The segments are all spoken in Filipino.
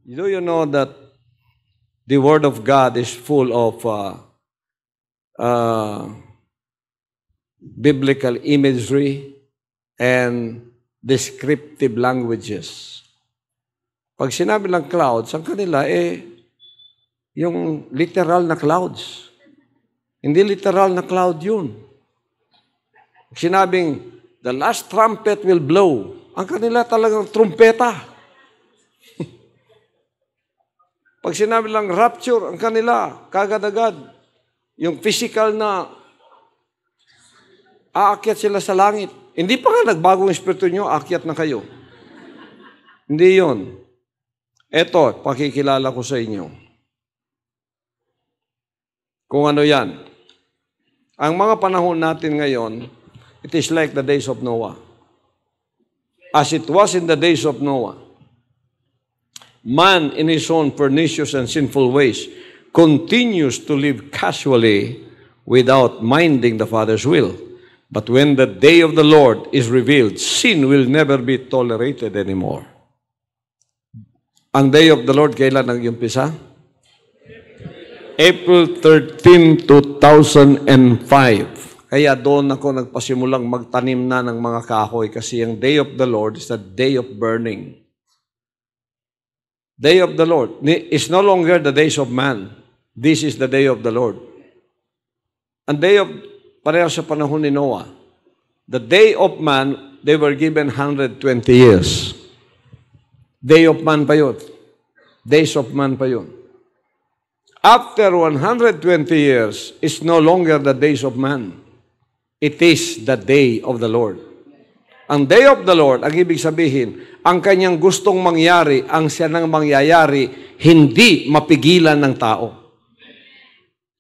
Do you know that the Word of God is full of biblical imagery and descriptive languages? Pag sinabi lang clouds, ang kanila yung literal na clouds. Hindi literal na cloud yun. Pag sinabing, the last trumpet will blow, ang kanila talagang trumpeta. Pag sinabi lang rapture, ang kanila, kagad-agad, yung physical na aakyat sila sa langit. Hindi pa nga nagbagong espiritu nyo, aakyat na kayo. Hindi yun. Eto, pakikilala ko sa inyo. Kung ano yan. Ang mga panahon natin ngayon, it is like the days of Noah. As it was in the days of Noah, man in his own pernicious and sinful ways continues to live casually without minding the Father's will. But when the day of the Lord is revealed, sin will never be tolerated anymore. Ang day of the Lord, kailan nag-umpisa? April 13, 2005. Kaya doon ako nagpasimulang magtanim na ng mga kahoy kasi ang day of the Lord is the day of burning. Day of the Lord is no longer the days of man. This is the day of the Lord. Ang day of, pareho sa panahon ni Noah, the day of man, they were given 120 years. Day of man pa yun. Days of man pa yun. After 120 years, it's no longer the days of man. It is the day of the Lord. Ang day of the Lord, ang ibig sabihin, ang kanyang gustong mangyari, ang siya nang mangyayari, hindi mapigilan ng tao.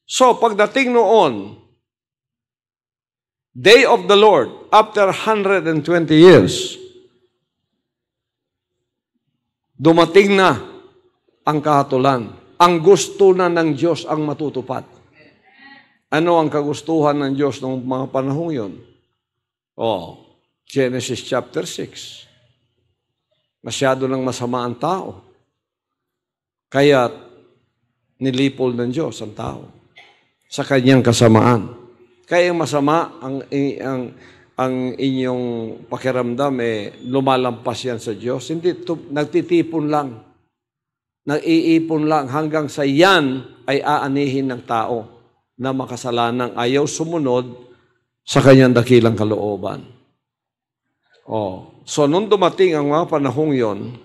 So, pagdating noon, day of the Lord, after 120 years, dumating na ang kahatulan. Ang gusto na ng Diyos ang matutupad. Ano ang kagustuhan ng Diyos ng mga panahong yun? Genesis chapter 6. Masyado nang masama ang tao. Kaya nilipol ng Diyos ang tao sa kanyang kasamaan. Kaya yung masama, ang inyong pakiramdam, lumalampas yan sa Diyos. Hindi, nagtitipon lang. Nag-iipon lang hanggang sa yan ay aanihin ng tao na makasalanang ayaw sumunod sa kanyang dakilang kalooban. So, nung dumating ang mga panahong yon,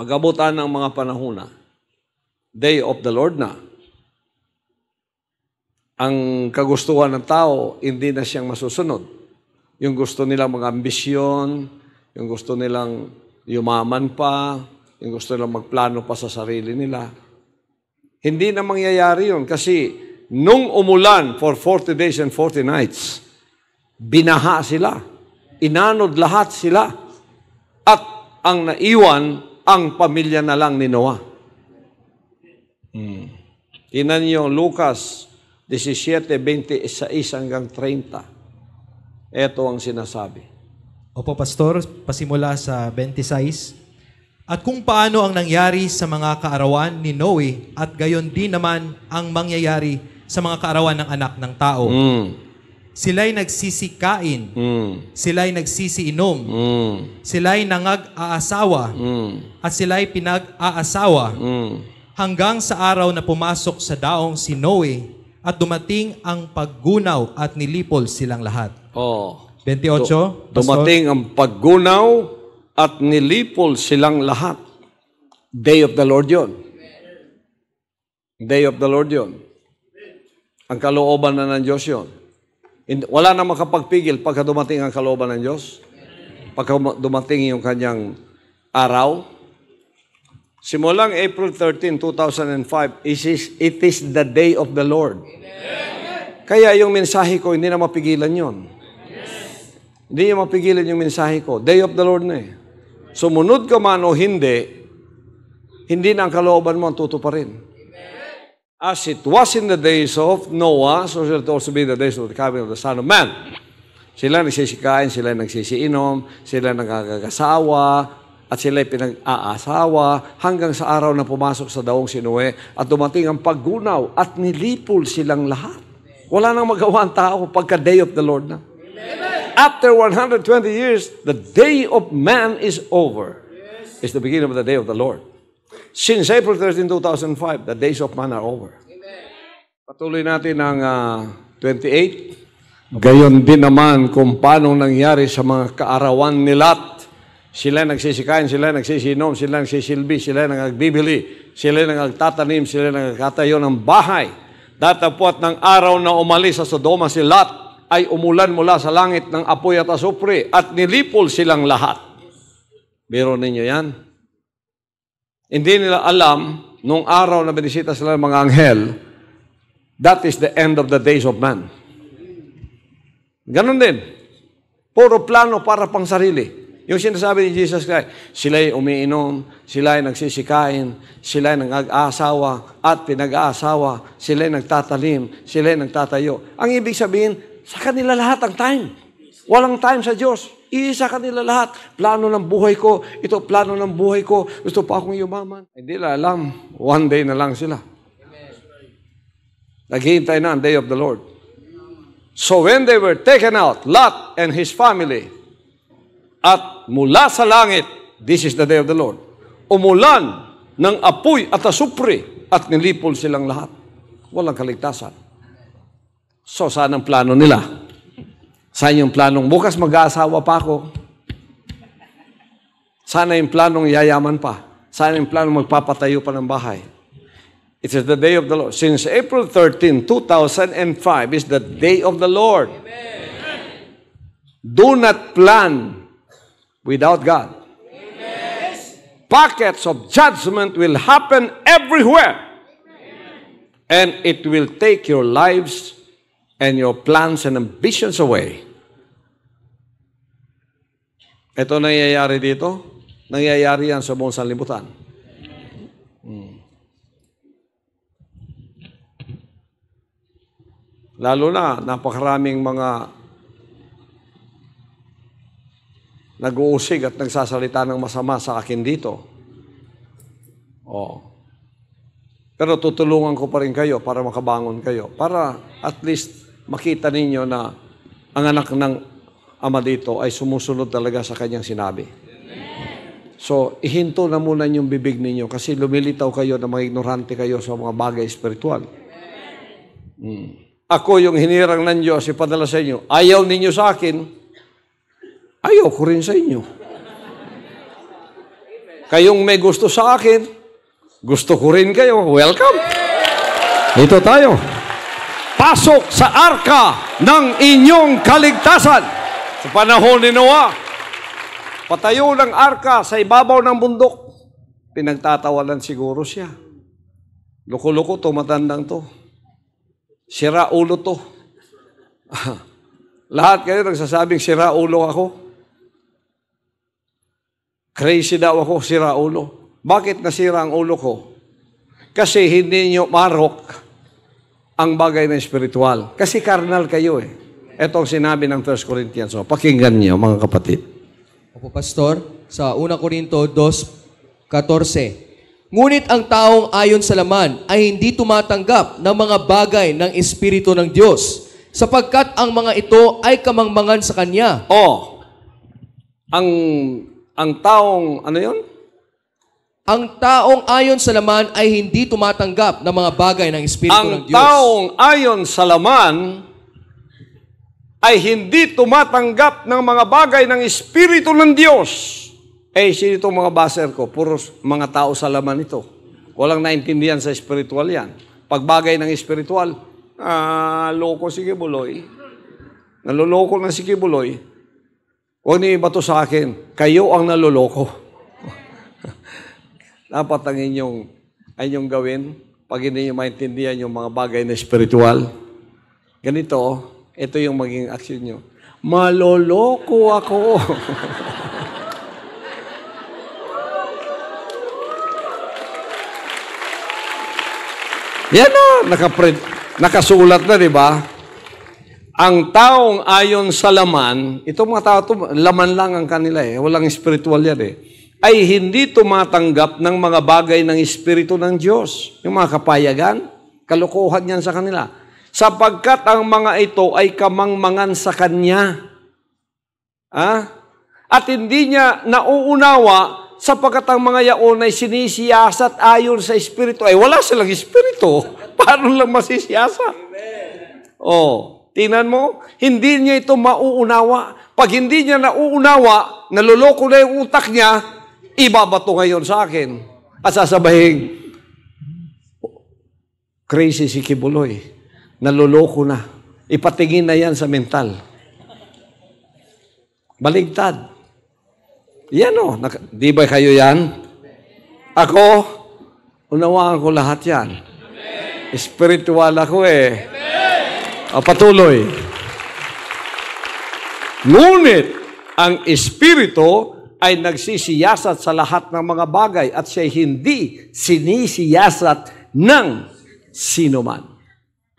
pag-abutan ng mga panahon na, day of the Lord na, ang kagustuhan ng tao, hindi na siyang masusunod. Yung gusto nilang mga ambisyon, yung gusto nilang yumaman pa, yung gusto nilang magplano pa sa sarili nila. Hindi na mangyayari yun kasi nung umulan for 40 days and 40 nights, binaha sila. Inanod lahat sila. At ang naiwan, ang pamilya na lang ni Noah. Tingnan niyo Lucas 17:26 hanggang 30. Ito ang sinasabi. Opo, Pastor, pasimula sa 26. At kung paano ang nangyari sa mga kaarawan ni Noe at gayon din naman ang mangyayari sa mga kaarawan ng anak ng tao. Sila'y nagsisikain, sila'y nagsisiinom, sila'y nangag-aasawa, at sila'y pinag-aasawa, hanggang sa araw na pumasok sa daong si Noe at dumating ang paggunaw at nilipol silang lahat. 28. Dumating ang paggunaw at nilipol silang lahat. Day of the Lord yun. Day of the Lord yun. Ang kalooban na ng Diyos yun. Wala na makapagpigil pagka dumating ang kalooban ng Diyos. Pagka dumating yung kanyang araw. Simulang April 13, 2005, it is the day of the Lord. Kaya yung mensahe ko, hindi na mapigilan yun. Hindi niya mapigilan yung mensahe ko. Day of the Lord na eh. Sumunod ka man o hindi na ang kalooban mo ang tutuparin. As it was in the days of Noah, so shall it also be the days of the coming of the Son of Man. Sila nagsisikain, sila nagsisiinom, sila nagkakasawa, at sila'y pinag-aasawa hanggang sa araw na pumasok sa daong si Noe at dumating ang paggunaw at nilipol silang lahat. Wala nang magawa ang tao pagka day of the Lord na. After 120 years, the day of man is over. It's the beginning of the day of the Lord. Since April 13, 2005, the days of man are over. Patuloy natin ang 28. Gayon din naman kung paano nangyari sa mga kaarawan ni Lot. Sila nagsisikain, sila nagsisinom, sila nagsisilbi, sila nagbibili, sila nagtatanim, sila nagkatayo ng bahay. Datapwat ng araw na umalis sa Sodoma si Lot, ay umulan mula sa langit ng apoy at asupre at nilipol silang lahat. Biro ninyo yan. Hindi nila alam, nung araw na binisita sila ng mga anghel, that is the end of the days of man. Ganon din. Puro plano para pang sarili. Yung sinasabi ni Jesus Christ, sila'y umiinom, sila'y nagsisikain, sila'y nag-aasawa at pinag-aasawa, sila'y nagtatalim, sila'y nagtatayo. Ang ibig sabihin, sa kanila lahat ang time. Walang time sa Diyos. Iisa kanila lahat. Plano ng buhay ko, ito plano ng buhay ko, gusto pa akong yumaman. Hindi na alam, one day na lang sila. Naghihintay na ang day of the Lord. So when they were taken out, Lot and his family, at mula sa langit, this is the day of the Lord, umulan ng apoy at asupre at nilipol silang lahat. Walang kaligtasan. So, saan ang plano nila? Saan yung planong, bukas mag-aasawa pa ako? Sana yung planong yayaman pa? Sana yung planong magpapatayo pa ng bahay? It is the day of the Lord. Since April 13, 2005 is the day of the Lord. Amen. Do not plan without God. Amen. Packets of judgment will happen everywhere. Amen. And it will take your lives and your plans and ambitions away. Ito nangyayari dito. Nangyayari yan sa buong sanlibutan. Lalo na, napakaraming mga nag-uusig at nagsasalita ng masama sa akin dito. Pero tutulungan ko pa rin kayo para makabangon kayo. Para at least makita ninyo na ang anak ng ama dito ay sumusunod talaga sa kanyang sinabi. So, ihinto na muna yung bibig ninyo kasi lumilitaw kayo na mga ignorante kayo sa mga bagay espiritual. Ako yung hinirang ng Diyos, ipadala sa inyo. Ayaw ninyo sa akin, ayaw ko rin sa inyo. Kayong may gusto sa akin, gusto ko rin kayo. Welcome. Dito tayo. Pasok sa arka ng inyong kaligtasan. Sa panahon ni Noah, patayo ng arka sa ibabaw ng bundok. Pinagtatawanan siguro siya. Loko-loko to, matandang to. Sira ulo to. Lahat kayo nagsasabing sira ulo ako. Crazy daw ako, sira ulo. Bakit nasira ang ulo ko? Kasi hindi nyo marok ang bagay na espiritual. Kasi carnal kayo eh. Ito ang sinabi ng 1 Corinthians. So, pakinggan niyo, mga kapatid. Opo, Pastor, sa 1 Corinto 2:14. Ngunit ang taong ayon sa laman ay hindi tumatanggap ng mga bagay ng Espiritu ng Diyos, sapagkat ang mga ito ay kamangmangan sa Kanya. Ang taong, ano yun? Ang taong ayon sa laman ay hindi tumatanggap ng mga bagay ng Espiritu ng Diyos. Ang taong ayon sa laman ay hindi tumatanggap ng mga bagay ng Espiritu ng Diyos. Sino itong mga baser ko? Puro mga tao sa laman ito. Walang naintindihan sa espiritual yan. Pagbagay ng espiritual, loko si Kibuloy. Naloloko na si Kibuloy. Huwag niyo iba to sa akin. Kayo ang naloloko. Dapat ang inyong gawin pag hindi niyo maintindihan yung mga bagay na espiritual. Ganito, ito yung maging aksyon nyo. Maloloko ako. Yan na, nakasulat na, di ba? Ang taong ayon sa laman, itong mga tao, laman lang ang kanila eh. Walang spiritual yan eh. ay hindi tumatanggap ng mga bagay ng Espiritu ng Diyos. Yung mga kapayagan, kalokohan yan sa kanila. Sapagkat ang mga ito ay kamangmangan sa Kanya. At hindi niya nauunawa sapagkat ang mga yaon ay sinisiyasat ayon sa Espiritu. Ay wala silang Espiritu. Paano lang masisiyasat? Tingnan mo, hindi niya ito mauunawa. Pag hindi niya nauunawa, naluloko na yung utak niya, ibabato ngayon sa akin. At sasabihin, crazy si Kibuloy. Naluloko na. Ipatingin na yan sa mental. Baligtad. Yan o. Di ba kayo yan? Ako, unawaan ko lahat yan. Spiritual ako eh. Patuloy. Ngunit, ang Espiritu ay nagsisiyasat sa lahat ng mga bagay at siya hindi sinisiyasat ng sinuman.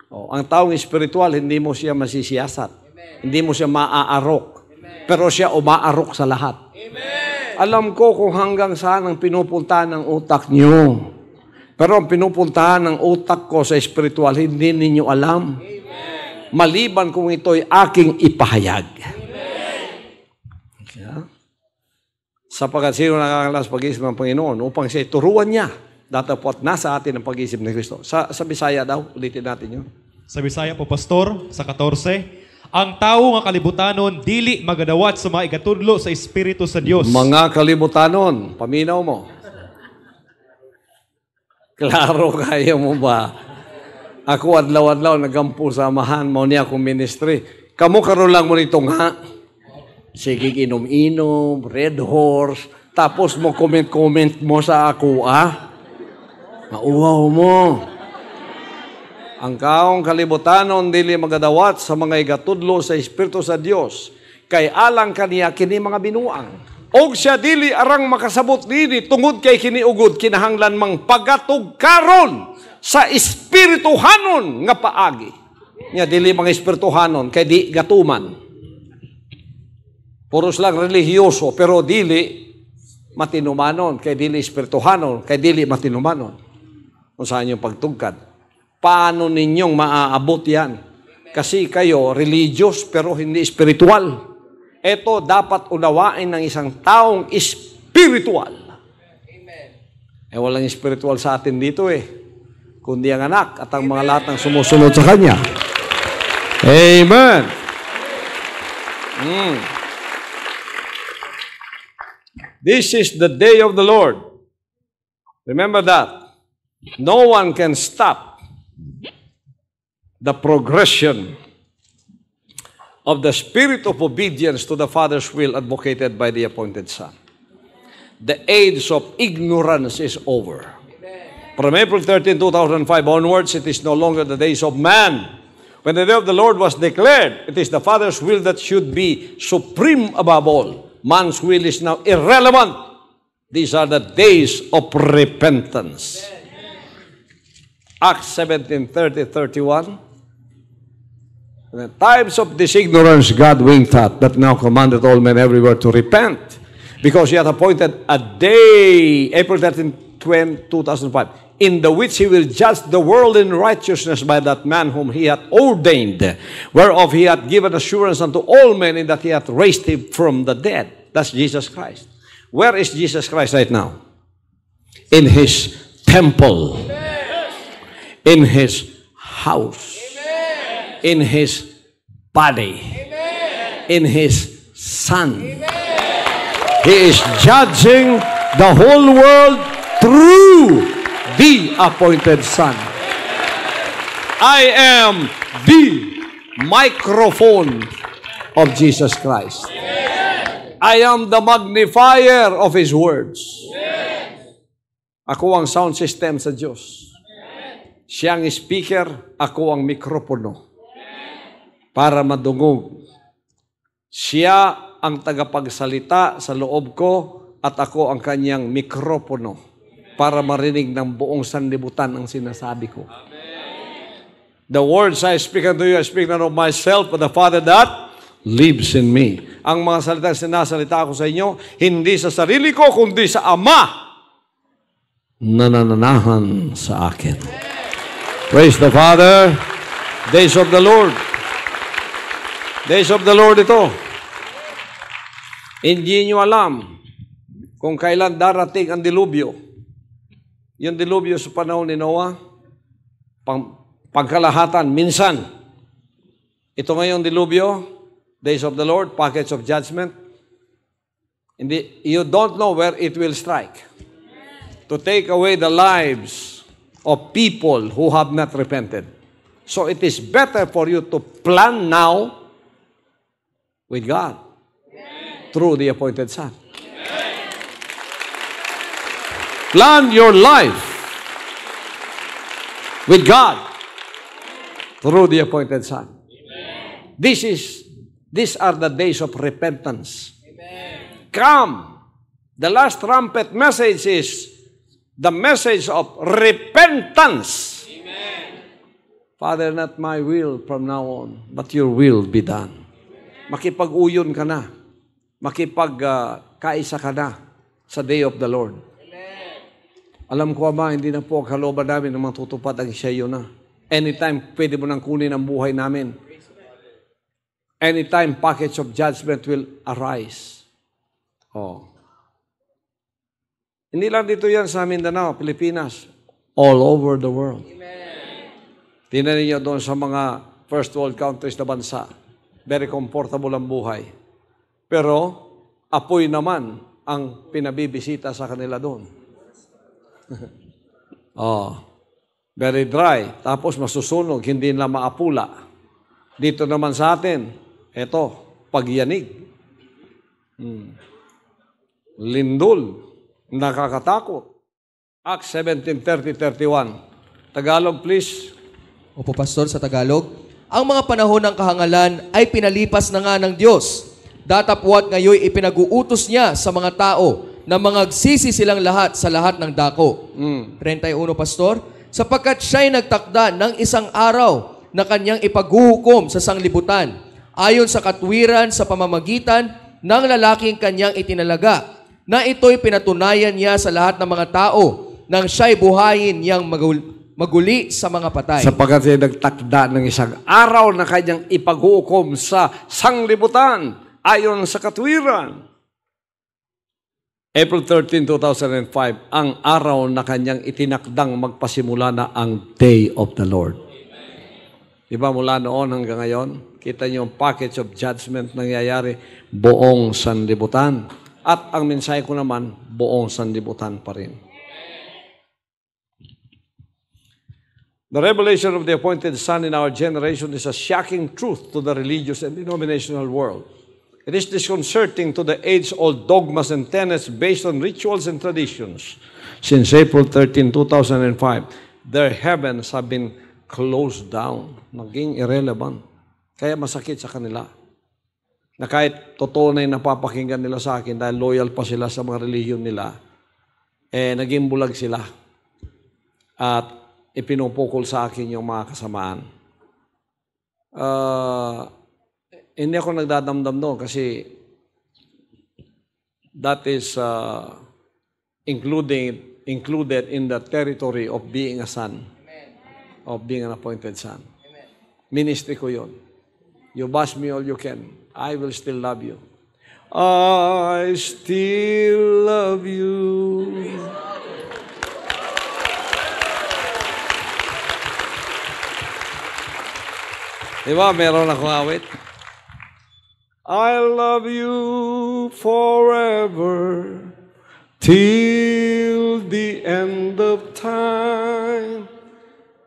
Ang taong espiritual, hindi mo siya masisiyasat. Hindi mo siya maaarok. Pero siya umaarok sa lahat. Alam ko kung hanggang saan ang pinupuntahan ng utak niyo. Pero ang pinupuntahan ng utak ko sa espiritual, hindi ninyo alam. Maliban kung ito'y aking ipahayag. Sapagkat sino nakakalas pag-isip ng Panginoon upang siya turuan niya. Datapot nasa atin ang pag-isip ng Kristo. Sa Bisaya daw, ulitin natin yun. Sa Bisaya po, Pastor, sa 14, ang tao nga kalibutanon, dili magadawat sa mga igatudlo sa Espiritu sa Dios. Mga kalibutanon, paminaw mo. Klaro kaya mo ba? Ako adlaw-adlaw nagampu sa amahan mo niya akong ministry. Kamu karon lang mo nito nga. Sige, inom-inom, red horse, tapos mo comment mo sa ako, Mauwaw mo. Ang kaong kalibutanon dili magadawat sa mga igatudlo sa Espiritu sa Dios, kay alang kaniya kini mga binuang. Og siya dili arang makasabot dini tungod kay kiniugod kinahanglan mang pagatog karon sa espirituhanon nga paagi. Nya dili mga espirituhanon kay di gatuman. Puros lang religyoso pero dili matinumanon kay dili espirituhanon kay dili matinumanon. Kung saan yung pagtugkad. Paano ninyong maaabot yan? Kasi kayo religious pero hindi espiritual. Ito dapat unawain ng isang taong espiritual. Amen. Walang espiritual sa atin dito kundi ang anak at ang mga lahat ng sumusunod sa Kanya. Amen. This is the day of the Lord. Remember that. No one can stop the progression of the spirit of obedience to the Father's will advocated by the appointed Son. The age of ignorance is over. From April 13, 2005 onwards, it is no longer the days of man. When the day of the Lord was declared, it is the Father's will that should be supreme above all. Man's will is now irrelevant. These are the days of repentance. Acts 17:30-31. In the times of this ignorance, God winked at, but now commanded all men everywhere to repent, because He hath appointed a day, April 13, 2005, in the which He will judge the world in righteousness by that man whom He hath ordained, whereof He hath given assurance unto all men, in that He hath raised Him from the dead. That's Jesus Christ. Where is Jesus Christ right now? In His temple. In His house. In His body. In His Son. He is judging the whole world through the appointed Son. I am the microphone of Jesus Christ. I am the magnifier of His words. Ako ang sound system sa Diyos. Siya ang speaker, ako ang mikropono. Para madungog. Siya ang tagapagsalita sa loob ko at ako ang kanyang mikropono para marinig ng buong sanlibutan ang sinasabi ko. The words I speak unto you, I speak not of myself, but the Father that lives in me. Ang mga salita sinasalita ko sa inyo, hindi sa sarili ko, kundi sa Ama na nananahan sa akin. Praise the Father. Days of the Lord. Days of the Lord ito. Hindi nyo alam kung kailan darating ang dilubyo. Yung dilubyo sa panahon ni Noah, pagkalahatan, minsan. Ito ngayong dilubyo, days of the Lord, package of judgment. You don't know where it will strike. To take away the lives of people who have not repented. So it is better for you to plan now with God through the appointed Son. Plan your life with God through the appointed Son. These are the days of repentance. Come. The last trumpet message is the message of repentance. Father, not my will from now on, but your will be done. Makipag-uyon ka na. Makipag-kaisa ka na sa day of the Lord. Alam ko, Ama, hindi na po kalooban namin na matutupad ang siya yun na. Anytime, pwede mo nang kunin ang buhay namin. Anytime, package of judgment will arise. Oh. Hindi lang dito yan sa Mindanao, Pilipinas. All over the world. Tingnan niyo doon sa mga first world countries na bansa. Very comfortable ang buhay. Pero, apoy naman ang pinabibisita sa kanila doon. Very dry. Tapos masusunog, hindi na maapula. Dito naman sa atin, eto, pagyanig. Lindol. Nakakatakot. Acts 17:30-31. Tagalog, please. Opo, Pastor, sa Tagalog. Ang mga panahon ng kahangalan ay pinalipas na nga ng Diyos. Datapwat ngayon ipinag-uutos niya sa mga tao na mangagsisi silang lahat sa lahat ng dako. 31, Pastor. Sapagkat siya'y nagtakda ng isang araw na kanyang ipaghuhukom sa sanglibutan ayon sa katwiran sa pamamagitan ng lalaking kanyang itinalaga, na ito'y pinatunayan niya sa lahat ng mga tao nang siya'y buhayin niyang maguli sa mga patay. Sapagkat siya nagtakda ng isang araw na kanyang ipaghuhukom sa sanglibutan ayon sa katwiran. April 13, 2005, ang araw na kanyang itinakdang magpasimula na ang Day of the Lord. Diba mula noon hanggang ngayon, kita niyo yung package of judgment nangyayari buong sanlibutan. At ang mensahe ko naman, buong sanlibutan pa rin. The revelation of the appointed Son in our generation is a shocking truth to the religious and denominational world. It is disconcerting to the age-old dogmas and tenets based on rituals and traditions. Since April 13, 2005, their heavens have been closed down, naging irrelevant. Kaya masakit sa kanila. Na kahit totoo na yung napapakinggan nila sa akin dahil loyal pa sila sa mga relihiyon nila, naging bulag sila. At ipinupukol sa akin yung mga kasamaan. Hindi ako nagdadamdam doon kasi that is included in the territory of being a son, of being an appointed son. Ministry ko yun. You bash me all you can. I will still love you. I still love you. Diba, meron akong awit? I love you forever till the end of time.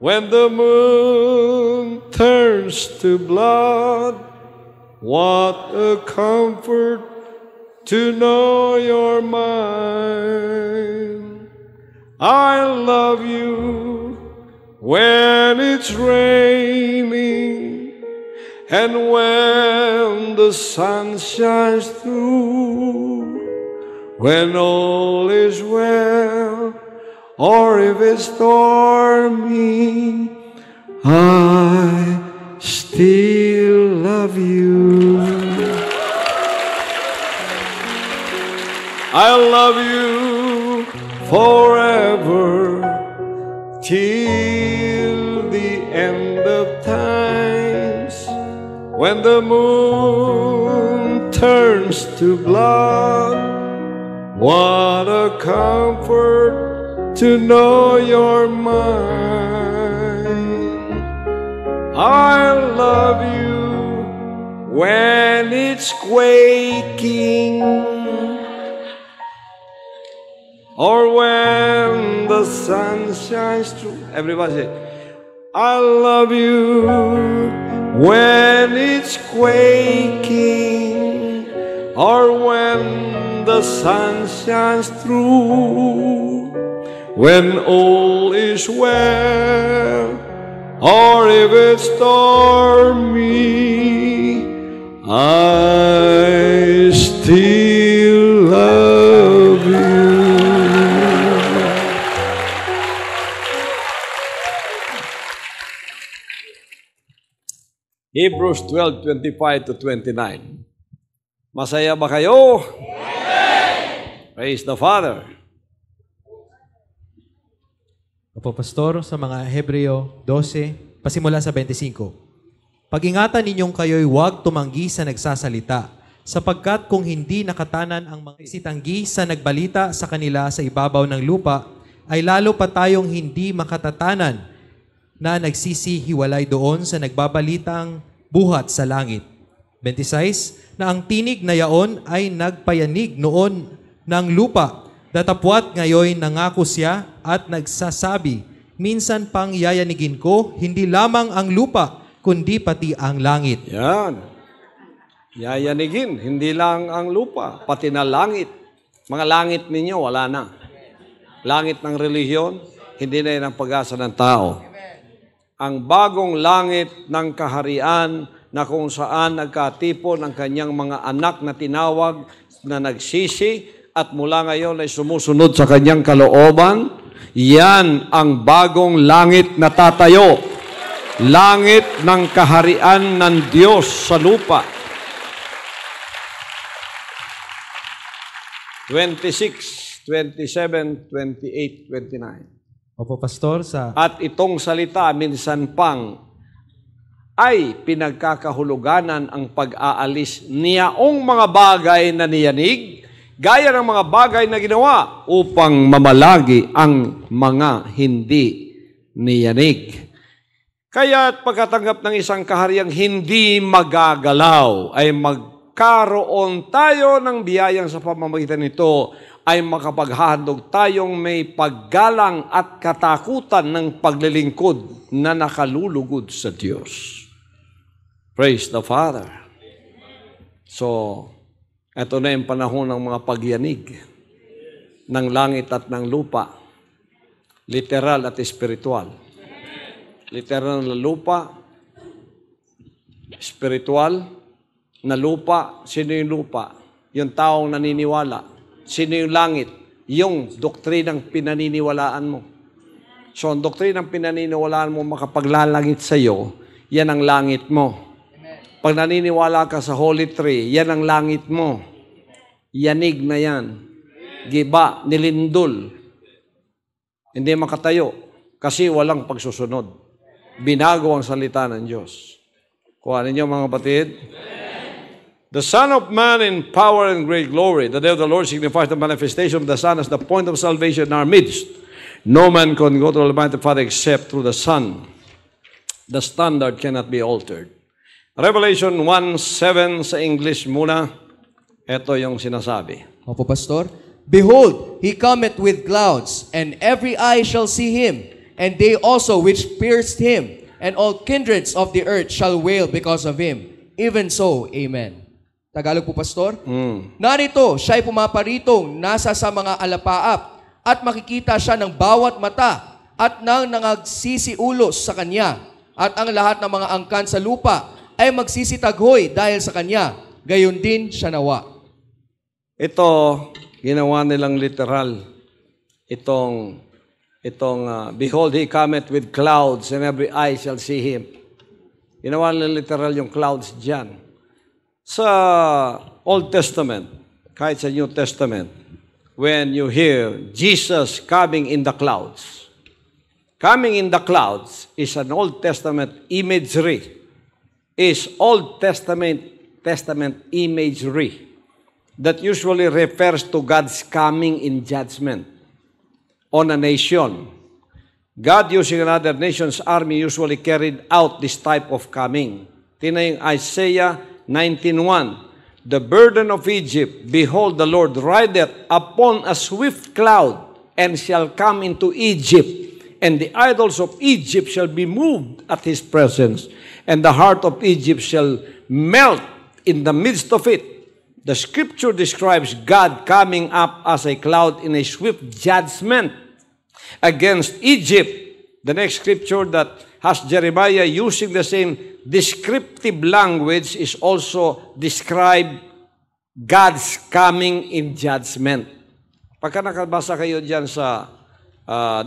When the moon turns to blood, what a comfort to know you're mine. I love you when it's raining and when the sun shines through, when all is well, or if it's stormy, I still love you. I love you forever till the end of times, when the moon turns to blood. What a comfort to know you're mine. I love you when it's quaking, or when the sun shines through. Everybody say, I love you when it's quaking, or when the sun shines through. When all is well, or if it's stormy, I still love you. Hebrews 12:25 to 29. Masaya ba kayo? Yes! Praise the Father. Opo, Pastor, sa mga Hebreo 12, pasimula sa 25. Pag-ingatan ninyong kayo'y huwag tumanggi sa nagsasalita, sapagkat kung hindi nakatanan ang mga isitanggi sa nagbalita sa kanila sa ibabaw ng lupa, ay lalo pa tayong hindi makatatanan na nagsisihiwalay doon sa nagbabalitang buhat sa langit. 26, na ang tinig na yaon ay nagpayanig noon ng lupa, datapwat ngayon nangako siya at nagsasabi, minsan pang yayanigin ko, hindi lamang ang lupa, kundi pati ang langit. Yan. Yayanigin, hindi lang ang lupa, pati na langit. Mga langit ninyo, wala na. Langit ng relihiyon, hindi na yan ang pag-asa ng tao. Ang bagong langit ng kaharian na kung saan nagkatipon ang kanyang mga anak na tinawag na nagsisi at mula ngayon ay sumusunod sa kanyang kalooban, yan ang bagong langit na tatayo. Langit ng kaharian ng Diyos sa lupa. 26, 27, 28, 29. Opo, Pastor, sa... At itong salita minsan pang ay pinagkakahuluganan ang pag-aalis niyaong mga bagay na niyanig, gaya ng mga bagay na ginawa upang mamalagi ang mga hindi niyanig. Kaya pagkatanggap ng isang kahariang hindi magagalaw, ay magkaroon tayo ng biyayang sa pamamagitan nito, ay makapaghandog tayong may paggalang at katakutan ng paglilingkod na nakalulugod sa Diyos. Praise the Father. So, ito na yung panahon ng mga pagyanig ng langit at ng lupa, literal at espiritual. Literal na lupa, spiritual na lupa. Sino yung lupa? Yung taong naniniwala. Sino yung langit? Yung doktrinang pinaniniwalaan mo. So, ang doktrinang pinaniniwalaan mo makapaglalangit sa iyo, yan ang langit mo. Pag naniniwala ka sa Holy Tree, yan ang langit mo. Yanig na yan. Giba, nilindol. Hindi makatayo kasi walang pagsusunod. Binago ang salita ng Diyos. Kuha ninyo mga kapatid. The Son of Man in power and great glory. The day of the Lord signifies the manifestation of the Son as the point of salvation in our midst. No man can go to the Almighty Father except through the Son. The standard cannot be altered. Revelation 1:7 sa English muna. Ito yung sinasabi. Opo, Pastor. Behold, he cometh with clouds, and every eye shall see him, and they also which pierced him, and all kindreds of the earth shall wail because of him. Even so, Amen. Tagalog po, Pastor. Narito, siya'y pumaparitong nasa sa mga alapaap, at makikita siya ng bawat mata, at nang nangagsisiulos sa kanya, at ang lahat ng mga angkan sa lupa ay magsisitaghoy dahil sa kanya, gayon din siya nawa. Ito, ginawa nilang literal. Itong behold, he cometh with clouds, and every eye shall see him. Ginawa nilang literal yung clouds dyan. Sa Old Testament, kahit sa New Testament, when you hear Jesus coming in the clouds. Coming in the clouds is an Old Testament imagery. Is Old Testament imagery that usually refers to God's coming in judgment on a nation. God using another nation's army usually carried out this type of coming. Tingnan yung Isaiah 19:1. The burden of Egypt, behold, the Lord rideth upon a swift cloud, and shall come into Egypt, and the idols of Egypt shall be moved at his presence, and the heart of Egypt shall melt in the midst of it. The scripture describes God coming up as a cloud in a swift judgment against Egypt. The next scripture that has Jeremiah using the same descriptive language is also describe God's coming in judgment. Pagka nakabasa kayo dyan sa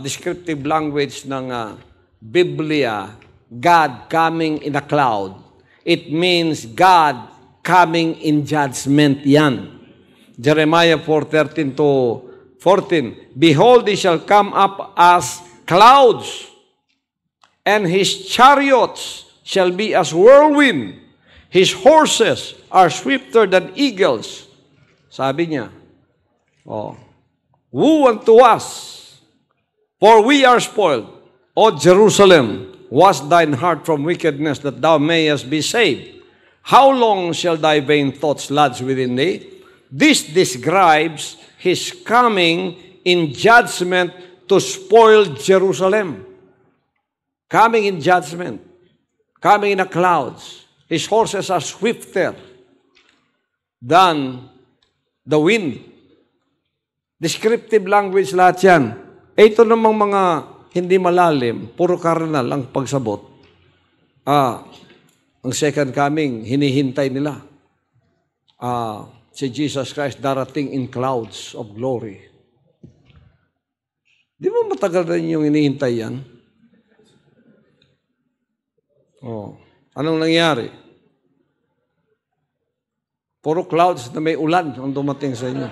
descriptive language ng Biblia, God coming in a cloud, it means God coming in judgment yan. Jeremiah 4:13 to 14, behold, he shall come up as clouds, and his chariots shall be as whirlwind. His horses are swifter than eagles. Sabi niya, woe unto us, for we are spoiled. O Jerusalem, wash thine heart from wickedness, that thou mayest be saved. How long shall thy vain thoughts lodge within thee? This describes his coming in judgment to spoil Jerusalem. Coming in judgment. Coming in the clouds. His horses are swifter than the wind. Descriptive language lahat yan. Ito namang mga hindi malalim, puro karnal ang pagsabot. Ang second coming, hinihintay nila. Si Jesus Christ darating in clouds of glory. Di ba matagal na yung hinihintay yan? Anong nangyari? Puro clouds na may ulan ang dumating sa inyo.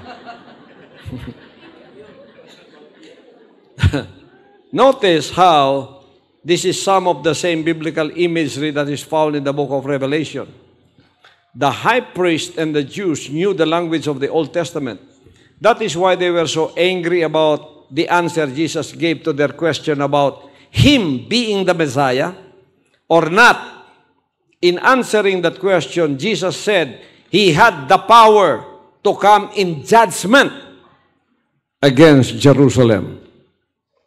Notice how this is some of the same biblical imagery that is found in the book of Revelation. The high priest and the Jews knew the language of the Old Testament. That is why they were so angry about the answer Jesus gave to their question about him being the Messiah or not. In answering that question, Jesus said he had the power to come in judgment against Jerusalem.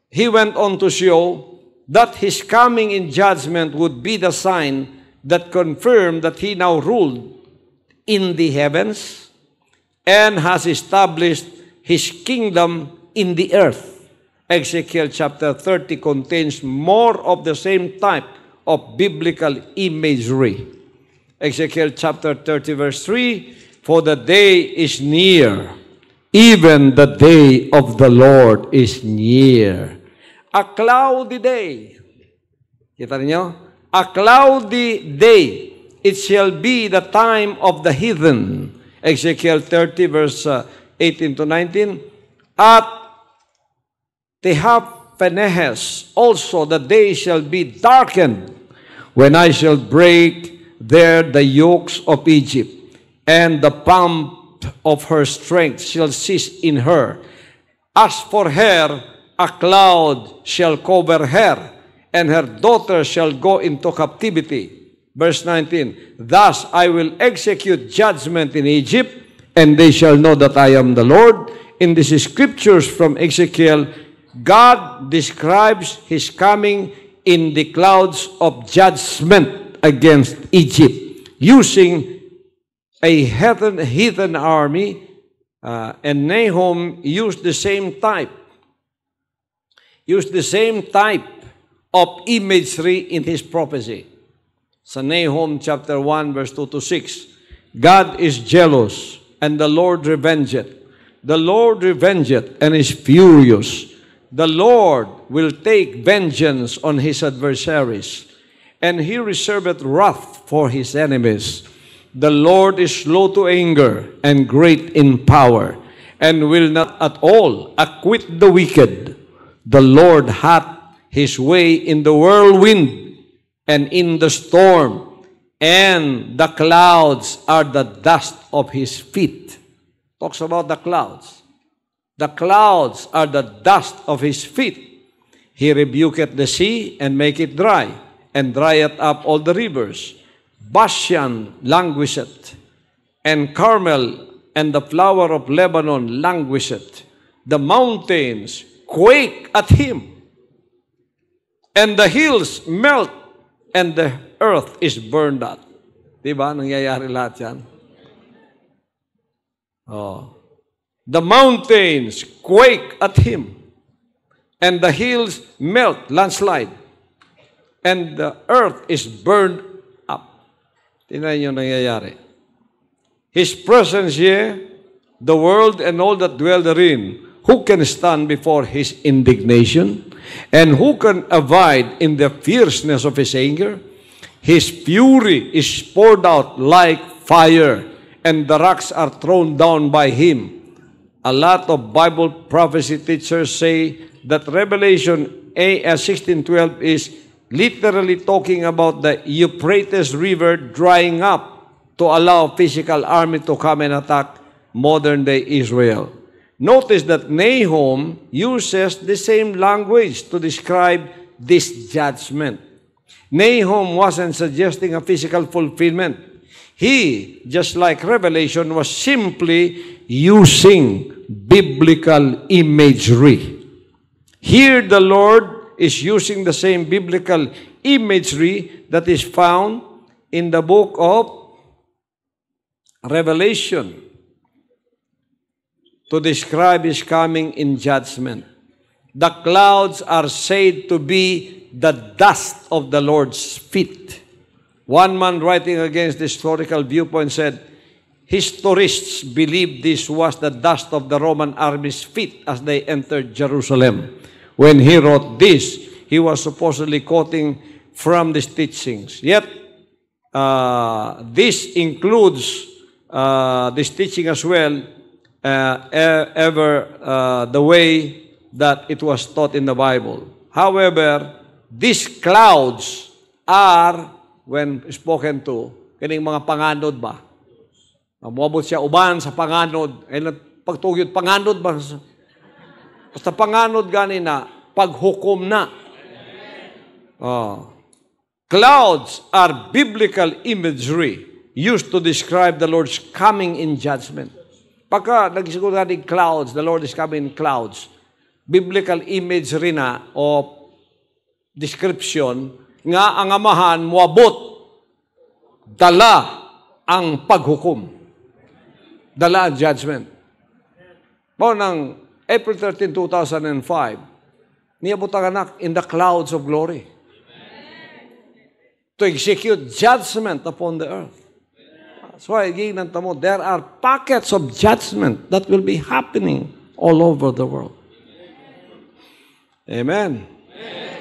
He went on to show that his coming in judgment would be the sign that confirmed that he now ruled in the heavens and has established his kingdom in the earth. Ezekiel chapter 30 contains more of the same type of biblical imagery. Ezekiel chapter 30 verse 3, for the day is near, even the day of the Lord is near. A cloudy day. Kita niyo? A cloudy day. It shall be the time of the heathen. Ezekiel 30 verse 18 to 19. At Tehaphnehes also the day shall be darkened, when I shall break there the yokes of Egypt, and the pomp of her strength shall cease in her. As for her, a cloud shall cover her, and her daughter shall go into captivity. Verse 19, thus I will execute judgment in Egypt, and they shall know that I am the Lord. In these scriptures from Ezekiel, God describes his coming in the clouds of judgment against Egypt, using a heathen army, and Nahum used the same type of imagery in his prophecy. Sa Nahum chapter 1 verse 2 to 6, God is jealous, and the Lord revengeth. The Lord revengeth and is furious. The Lord will take vengeance on his adversaries, and he reserveth wrath for his enemies. The Lord is slow to anger and great in power, and will not at all acquit the wicked. The Lord hath his way in the whirlwind and in the storm, and the clouds are the dust of his feet. Talks about the clouds. The clouds are the dust of his feet. He rebuketh the sea and make it dry, and drieth up all the rivers. Bashan languisheth, and Carmel and the flower of Lebanon languisheth. The mountains quake at him, and the hills melt, and the earth is burned out. Diba? Nangyayari lahat yan. Oh. The mountains quake at him, and the hills melt, landslide, and the earth is burned up. Tingnan yung nangyayari. His presence here, the world and all that dwell therein, who can stand before his indignation? And who can abide in the fierceness of his anger? His fury is poured out like fire, and the rocks are thrown down by him. A lot of Bible prophecy teachers say that Revelation 16:12 is literally talking about the Euphrates River drying up to allow physical army to come and attack modern-day Israel. Notice that Nahum uses the same language to describe this judgment. Nahum wasn't suggesting a physical fulfillment. He, just like Revelation, was simply using biblical imagery. Here, the Lord is using the same biblical imagery that is found in the book of Revelation to describe his coming in judgment. The clouds are said to be the dust of the Lord's feet. One man writing against the historical viewpoint said, historists believe this was the dust of the Roman army's feet as they entered Jerusalem. When he wrote this, he was supposedly quoting from these teachings. Yet, this includes this teaching as well, the way that it was taught in the Bible. However, these clouds are, when spoken to, kining mga panganod ba? Muabot siya uban sa panganod. Pagtugyod, panganod ba? Basta panganod gani na, paghukom na. Clouds are biblical imagery used to describe the Lord's coming in judgment. Pagka nagsiguro natin clouds, the Lord is coming in clouds, biblical imagery na o description nga ang amahan muabot, dala ang paghukom. Dala ang judgment. Bao ng April 13, 2005, niabot ang anak in the clouds of glory to execute judgment upon the earth. That's why, there are packets of judgment that will be happening all over the world. Amen.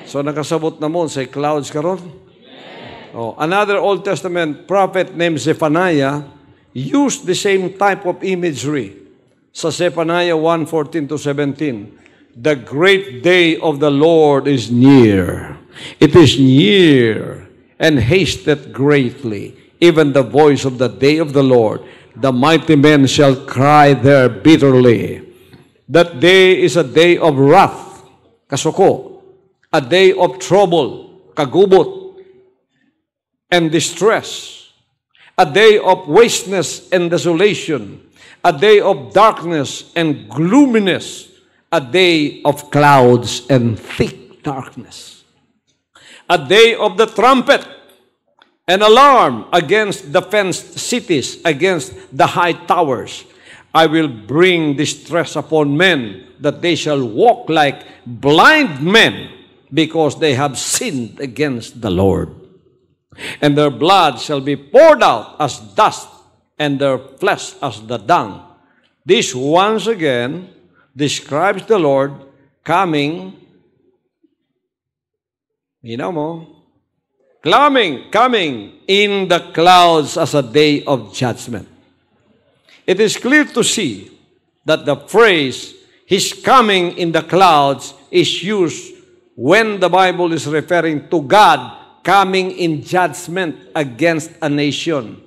So, nakasabot na mo sa clouds karon. Another Old Testament prophet named Zephaniah used the same type of imagery. Sa Zephaniah 1:14-17, the great day of the Lord is near. It is near and hasteth greatly, even the voice of the day of the Lord. The mighty men shall cry there bitterly. That day is a day of wrath, kasuko, a day of trouble, kagubot, and distress, a day of wasteness and desolation, a day of darkness and gloominess, a day of clouds and thick darkness, a day of the trumpet, an alarm against the fenced cities, against the high towers. I will bring distress upon men, that they shall walk like blind men, because they have sinned against the Lord. And their blood shall be poured out as dust, and their flesh as the dung. This once again describes the Lord coming, coming in the clouds as a day of judgment. It is clear to see that the phrase, His coming in the clouds, is used when the Bible is referring to God coming in judgment against a nation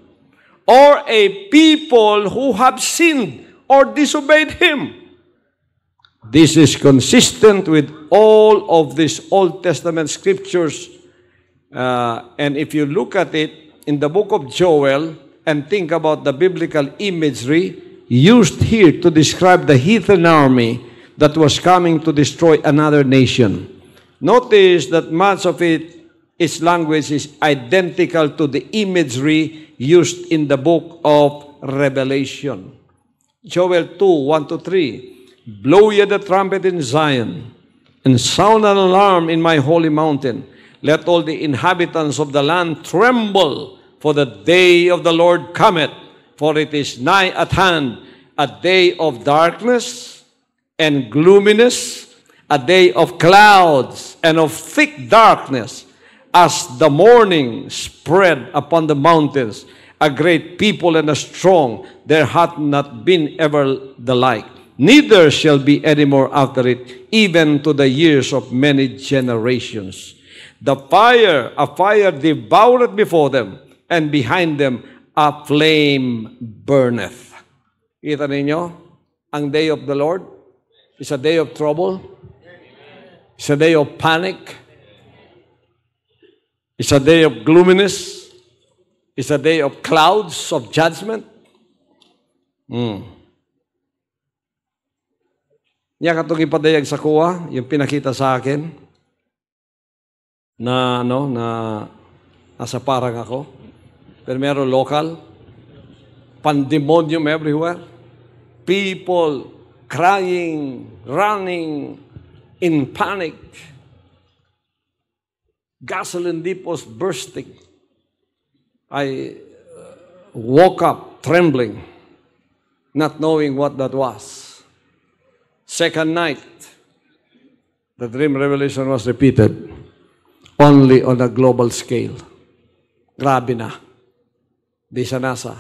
or a people who have sinned or disobeyed Him. This is consistent with all of these Old Testament scriptures. And if you look at it in the book of Joel and think about the biblical imagery used here to describe the heathen army that was coming to destroy another nation, notice that much of its language is identical to the imagery used in the book of Revelation. Joel 2:1-3. Blow ye the trumpet in Zion, and sound an alarm in my holy mountain. Let all the inhabitants of the land tremble, for the day of the Lord cometh, for it is nigh at hand, a day of darkness and gloominess, a day of clouds and of thick darkness, as the morning spread upon the mountains, a great people and a strong, there hath not been ever the like. Neither shall be any more after it, even to the years of many generations. A fire devoureth before them, and behind them a flame burneth. Kita ninyo? Ang day of the Lord is a day of trouble. It's a day of panic. It's a day of gloominess. It's a day of clouds of judgment. Niya katong ipadayag sa kuha, yung pinakita sa akin, na nasa parang ako. Pero meron local, pandemonium everywhere. People crying, running in panic. Gasoline depots bursting. I woke up trembling, not knowing what that was. Second night, the dream revelation was repeated, only on a global scale. Grabe na. Di sa NASA.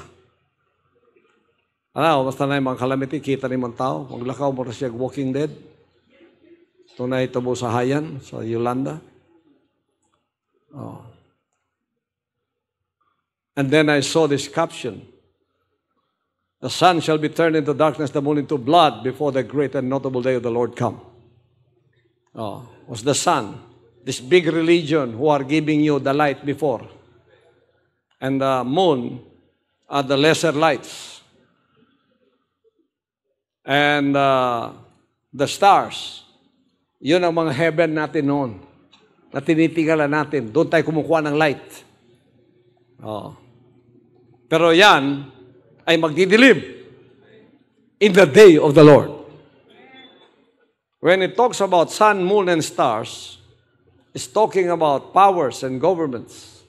Basta na yung mga calamity, kita ni mga tao, maglakaw mo na siya Walking Dead. Ito na ito mo sa Hayan, sa Yolanda. Oh. And then I saw this caption, the sun shall be turned into darkness, the moon into blood, before the great and notable day of the Lord come. Oh, was the sun, this big religion who are giving you the light before. And the moon are the lesser lights. And the stars, yun ang mga heaven natin noon, na tinitingala natin. Doon tayo kumukuha ng light. Oh. Pero yan ay magdidilim in the day of the Lord. When it talks about sun, moon, and stars, it's talking about powers and governments.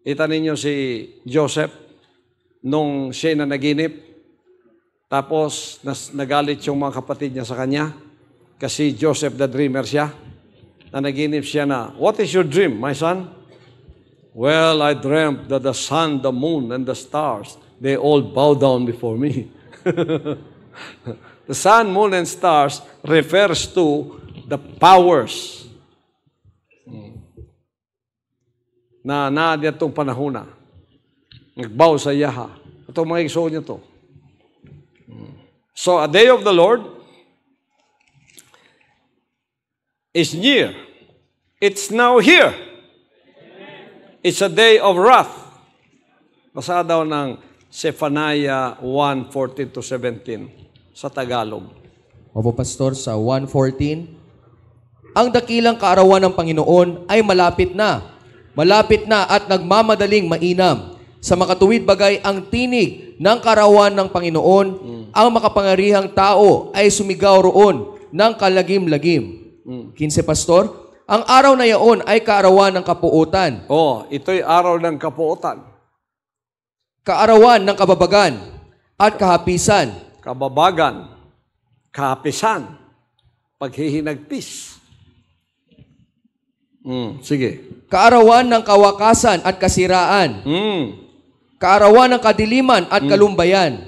Ita ninyo si Joseph nung siya na naginip, tapos nagalit yung mga kapatid niya sa kanya kasi Joseph the dreamer siya. Na naginip siya na, what is your dream, my son? Well, I dreamt that the sun, the moon, and the stars, they all bow down before me. The sun, moon, and stars refers to the powers na naadya itong panahon na. Nagbow sa Yaha. Itong mga igsoon niya to. So, a day of the Lord is near. It's now here. It's a day of wrath. Basa daw ng Zephaniah 1:14-17 sa Tagalog. Opo, Pastor, sa 1:14, ang dakilang kaarawan ng Panginoon ay malapit na at nagmamadaling mainam. Sa makatuwid bagay ang tinig ng kaarawan ng Panginoon, ang makapangyarihang tao ay sumigaw roon ng kalagim-lagim. 15, Pastor, ang araw na yaon ay kaarawan ng kapuutan. Oh, ito'y araw ng kapuutan. Kaarawan ng kababagan at kahapisan. Kababagan, kahapisan, paghihinagpis. Sige. Kaarawan ng kawakasan at kasiraan. Kaarawan ng kadiliman at kalumbayan.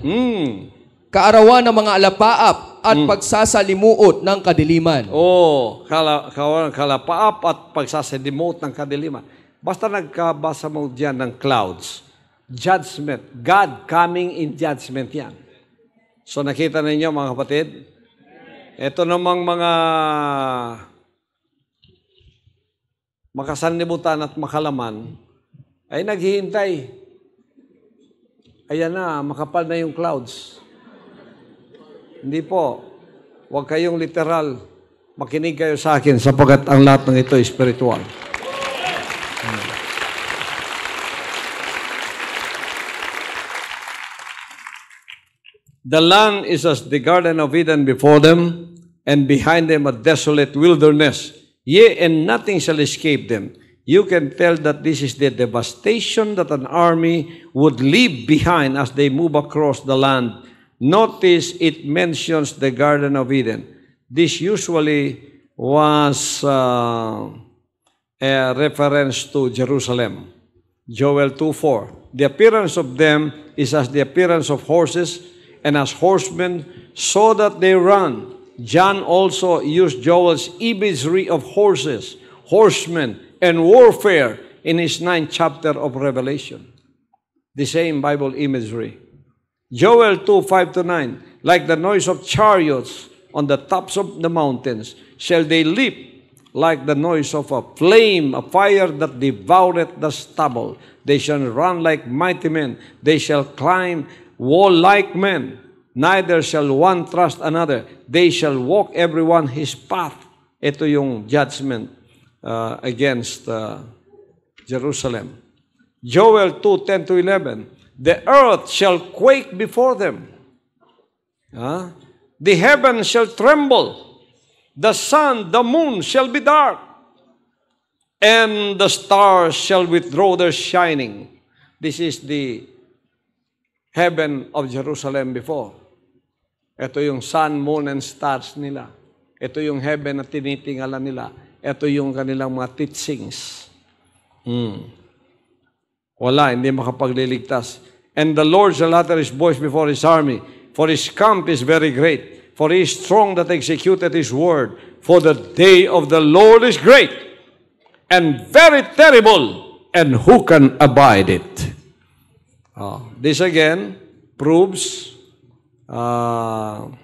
kaarawan ng mga alapaap at pagsasalimuot ng kadiliman. Oh, kalapaap at pagsasalimuot ng kadiliman. Basta nagkabasa mo diyan ng clouds. Judgment. God coming in judgment yan. So nakita ninyo mga kapatid? Ito namang mga makasanlibutan at makalaman ay naghihintay. Ayan na, makapal na yung clouds. Hindi po. Huwag kayong literal. Makinig kayo sa akin sapagkat ang lahat ng ito ay spiritual. The land is as the Garden of Eden before them, and behind them a desolate wilderness. Yea, and nothing shall escape them. You can tell that this is the devastation that an army would leave behind as they move across the land. Notice it mentions the Garden of Eden. This usually was a reference to Jerusalem. Joel 2:4. The appearance of them is as the appearance of horses, and as horsemen, so that they run. John also used Joel's imagery of horses, horsemen, and warfare in his 9th chapter of Revelation. The same Bible imagery. Joel 2:5-9, like the noise of chariots on the tops of the mountains, shall they leap like the noise of a flame, a fire that devoureth the stubble. They shall run like mighty men. They shall climb wall like men. Neither shall one trust another. They shall walk everyone his path. Ito yung judgment against Jerusalem. Joel 2:10-11. The earth shall quake before them. The heavens shall tremble. The sun, the moon shall be dark. And the stars shall withdraw their shining. This is the heaven of Jerusalem before. Ito yung sun, moon, and stars nila. Ito yung heaven na tinitingalan nila. Ito yung kanilang mga teachings. Wala, hindi makapagliligtas. And the Lord shall utter his voice before his army, for his camp is very great, for he is strong that executed his word. For the day of the Lord is great, and very terrible, and who can abide it? This again proves that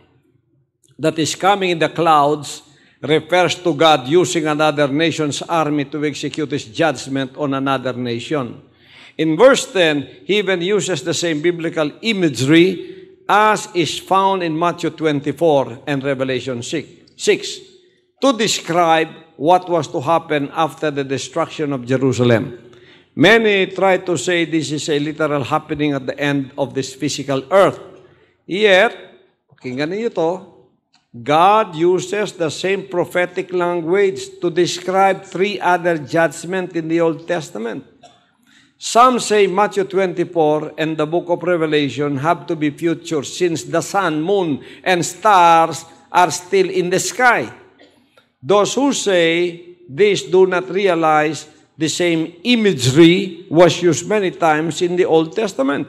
is coming in the clouds refers to God using another nation's army to execute his judgment on another nation. In verse 10, he even uses the same biblical imagery as is found in Matthew 24 and Revelation 6 to describe what was to happen after the destruction of Jerusalem. Many try to say this is a literal happening at the end of this physical earth. Yet, pakinggan niyo to, God uses the same prophetic language to describe 3 other judgments in the Old Testament. Some say Matthew 24 and the book of Revelation have to be future since the sun, moon, and stars are still in the sky. Those who say this do not realize the same imagery was used many times in the Old Testament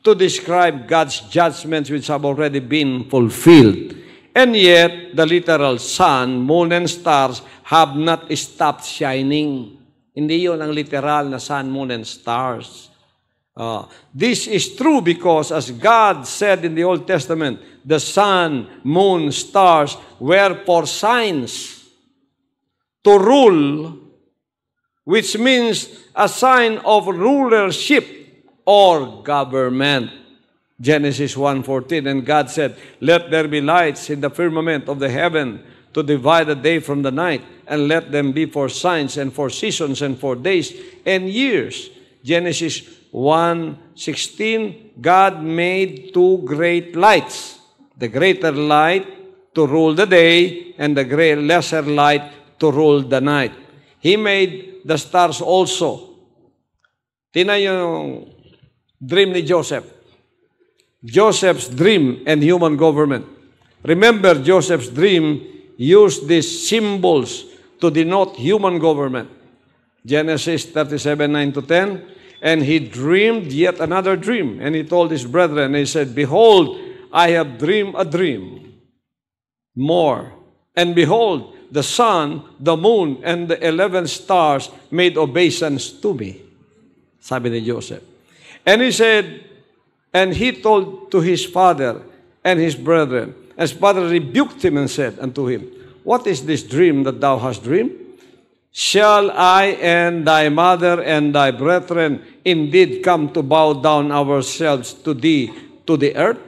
to describe God's judgments which have already been fulfilled. And yet, the literal sun, moon, and stars have not stopped shining. Hindi yun ang literal na sun, moon, and stars. This is true because as God said in the Old Testament, the sun, moon, stars were for signs to rule, which means a sign of rulership or government. Genesis 1:14, and God said, let there be lights in the firmament of the heaven to divide the day from the night, and let them be for signs and for seasons and for days and years. Genesis 1:16, God made 2 great lights, the greater light to rule the day, and the lesser light to rule the night. He made the stars also. Tingnan yung dream ni Joseph. Joseph's dream and human government. Remember, Joseph's dream used these symbols to denote human government. Genesis 37:9-10. And he dreamed yet another dream. And he told his brethren, he said, behold, I have dreamed a dream more. And behold, the sun, the moon, and the 11 stars made obeisance to me. Sabi ni Joseph. And he said, and he told to his father and his brethren. And his father rebuked him and said unto him, what is this dream that thou hast dreamed? Shall I and thy mother and thy brethren indeed come to bow down ourselves to thee to the earth?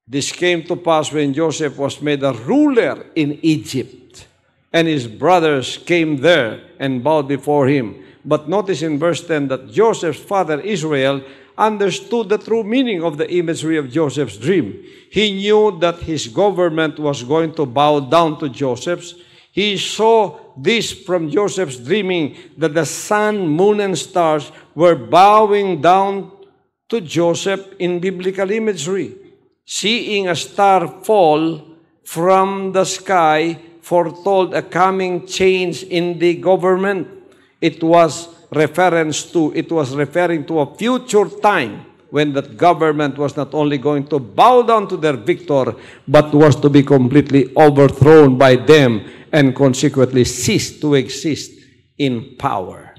This came to pass when Joseph was made a ruler in Egypt, and his brothers came there and bowed before him. But notice in verse 10 that Joseph's father Israel understood the true meaning of the imagery of Joseph's dream. He knew that his government was going to bow down to Joseph's. He saw this from Joseph's dreaming, that the sun, moon, and stars were bowing down to Joseph in biblical imagery. Seeing a star fall from the sky foretold a coming change in the government. It was referring to a future time when that government was not only going to bow down to their victor, but was to be completely overthrown by them and consequently cease to exist in power.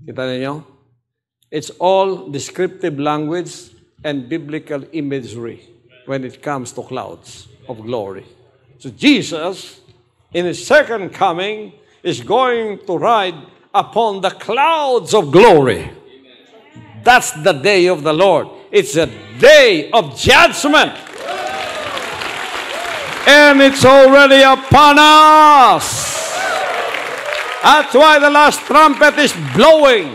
Kita ninyo? It's all descriptive language and biblical imagery when it comes to clouds of glory. So Jesus, in his second coming, is going to ride upon the clouds of glory. That's the day of the Lord. It's a day of judgment. And it's already upon us. That's why the last trumpet is blowing.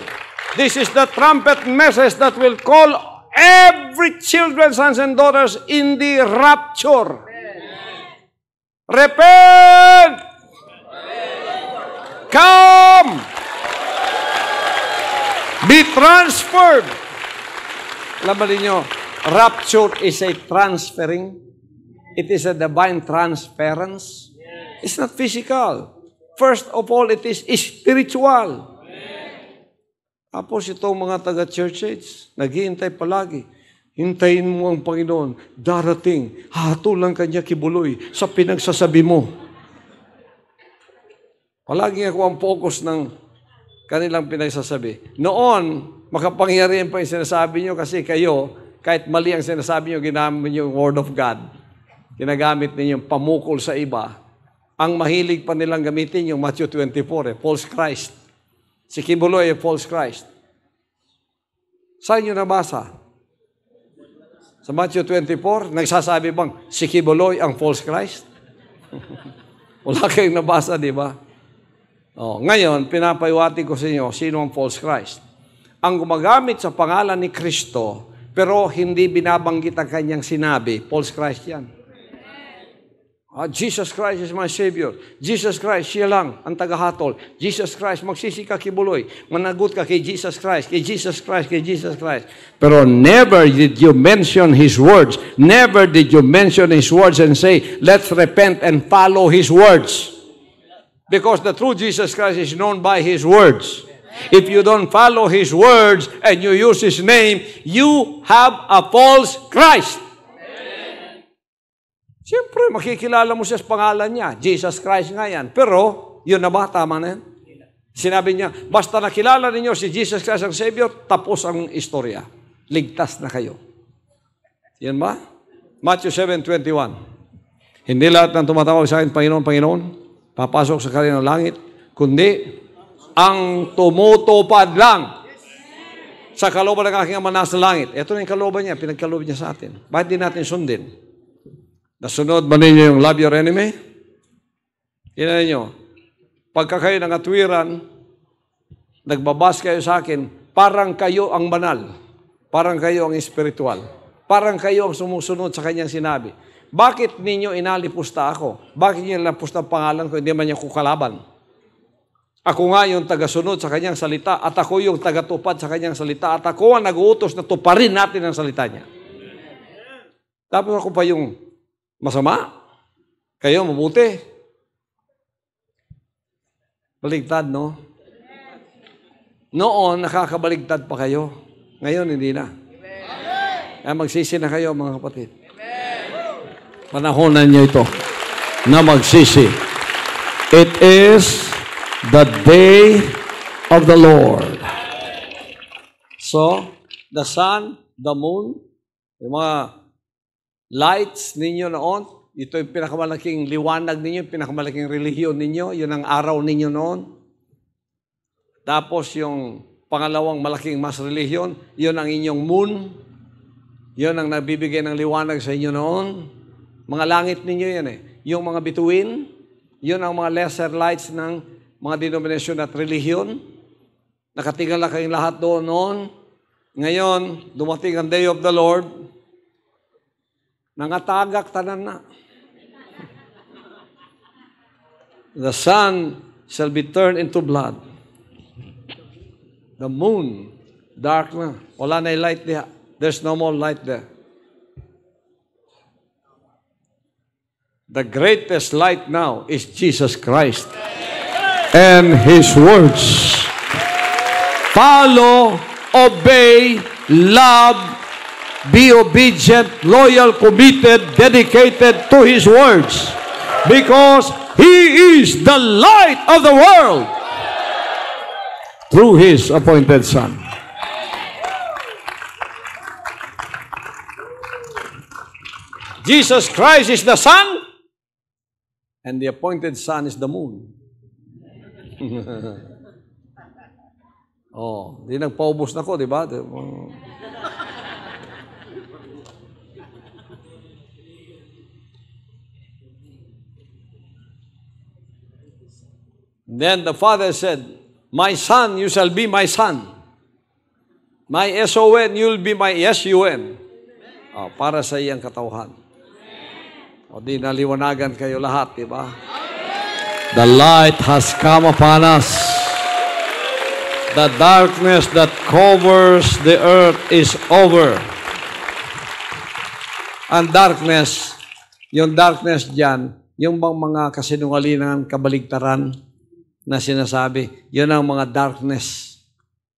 This is the trumpet message that will call every children, sons and daughters in the rapture. Repent! Come! Be transferred. Alam ba ninyo, rapture is a transferring. It is a divine transference. It's not physical. First of all, it is spiritual. Tapos itong mga taga-church age, naghihintay palagi. Hintayin mo ang Panginoon. Darating, hatulang kanya kibuloy sa pinagsasabi mo. Palagi ako ang focus ng kanilang pinagsasabi. Noon, makapangyarihan pa yung sinasabi nyo kasi kayo, kahit mali ang sinasabi nyo, ginamit nyo yung Word of God. Ginagamit ninyo yung pamukol sa iba. Ang mahilig pa nilang gamitin yung Matthew 24, false Christ. Si Kibuloy ay false Christ. Saan nyo nabasa? Sa Matthew 24, nagsasabi bang si Kibuloy ang false Christ? Wala kayong nabasa, di ba? Ngayon, pinapayuwati ko sa inyo, sino ang false Christ? Ang gumagamit sa pangalan ni Kristo, pero hindi binabanggit ang kanyang sinabi, false Christ yan. Jesus Christ is my Savior. Jesus Christ, siya lang ang tagahatol. Jesus Christ, magsisi ka kibuloy. Managot ka kay Jesus Christ, kay Jesus Christ, kay Jesus Christ. Pero never did you mention His words. Never did you mention His words and say, let's repent and follow His words. Because the true Jesus Christ is known by His words. If you don't follow His words and you use His name, you have a false Christ. Siyempre, makikilala mo siya sa pangalan niya. Jesus Christ nga yan. Pero, yun na ba? Tama na yan? Sinabi niya, basta nakilala ninyo si Jesus Christ ang Savior, tapos ang istorya. Ligtas na kayo. Yan ba? Matthew 7:21. Hindi lahat ng tumatawag sa akin, Panginoon, Panginoon, papasok sa kanilang langit, kundi ang tumutupad lang sa kalooban ng aking Ama nasa langit. Ito na yung kalooban niya, pinagkalooban niya sa atin. Bakit di natin sundin? Nasunod ba ninyo yung love your enemy? Ina ninyo, pagka kayo ng atwiran, nagbabas kayo sa akin, parang kayo ang banal. Parang kayo ang espiritual. Parang kayo ang sumusunod sa kanyang sinabi. Bakit ninyo inalipusta ako? Bakit niyo inalipusta ang pangalan ko, hindi man niya kukalaban? Ako nga yung tagasunod sa kanyang salita at ako yung tagatupad sa kanyang salita at ako ang nag-uutos na tuparin natin ang salita niya. Tapos ako pa yung masama. Kayo, mabuti. Baligtad, no? Noon, nakakabaligtad pa kayo. Ngayon, hindi na. Kaya magsisi na kayo, mga kapatid. Panahonan niyo ito na magsisi. It is the day of the Lord. So, the sun, the moon, yung mga lights ninyo noon, ito yung pinakamalaking liwanag ninyo, pinakamalaking relihiyon ninyo, yun ang araw ninyo noon. Tapos yung pangalawang malaking mas relihiyon, yun ang inyong moon, yun ang nagbibigay ng liwanag sa inyo noon. Mga langit ninyo yan eh. Yung mga bituin, yun ang mga lesser lights ng mga denominasyon at relihiyon. Nakatingala kayong lahat doon noon. Ngayon, dumating ang day of the Lord, nangatagak tanan na. The sun shall be turned into blood. The moon, dark na. Wala na yung light diha. There's no more light there. The greatest light now is Jesus Christ and His words. Follow, obey, love, be obedient, loyal, committed, dedicated to His words. Because He is the light of the world through His appointed Son. Jesus Christ is the sun, and the appointed Son is the moon. Oh, di nagpaubos na ko, di ba? Then the Father said, "My son, you shall be my son. My S-O-N, you'll be my S-U-N." Oh, para sa iyang katauhan. O di naliwanagan kayo lahat, di ba? The light has come upon us. The darkness that covers the earth is over. Ang darkness, yung darkness dyan, yung bang mga kasinungalingan, kabaligtaran na sinasabi, yun ang mga darkness.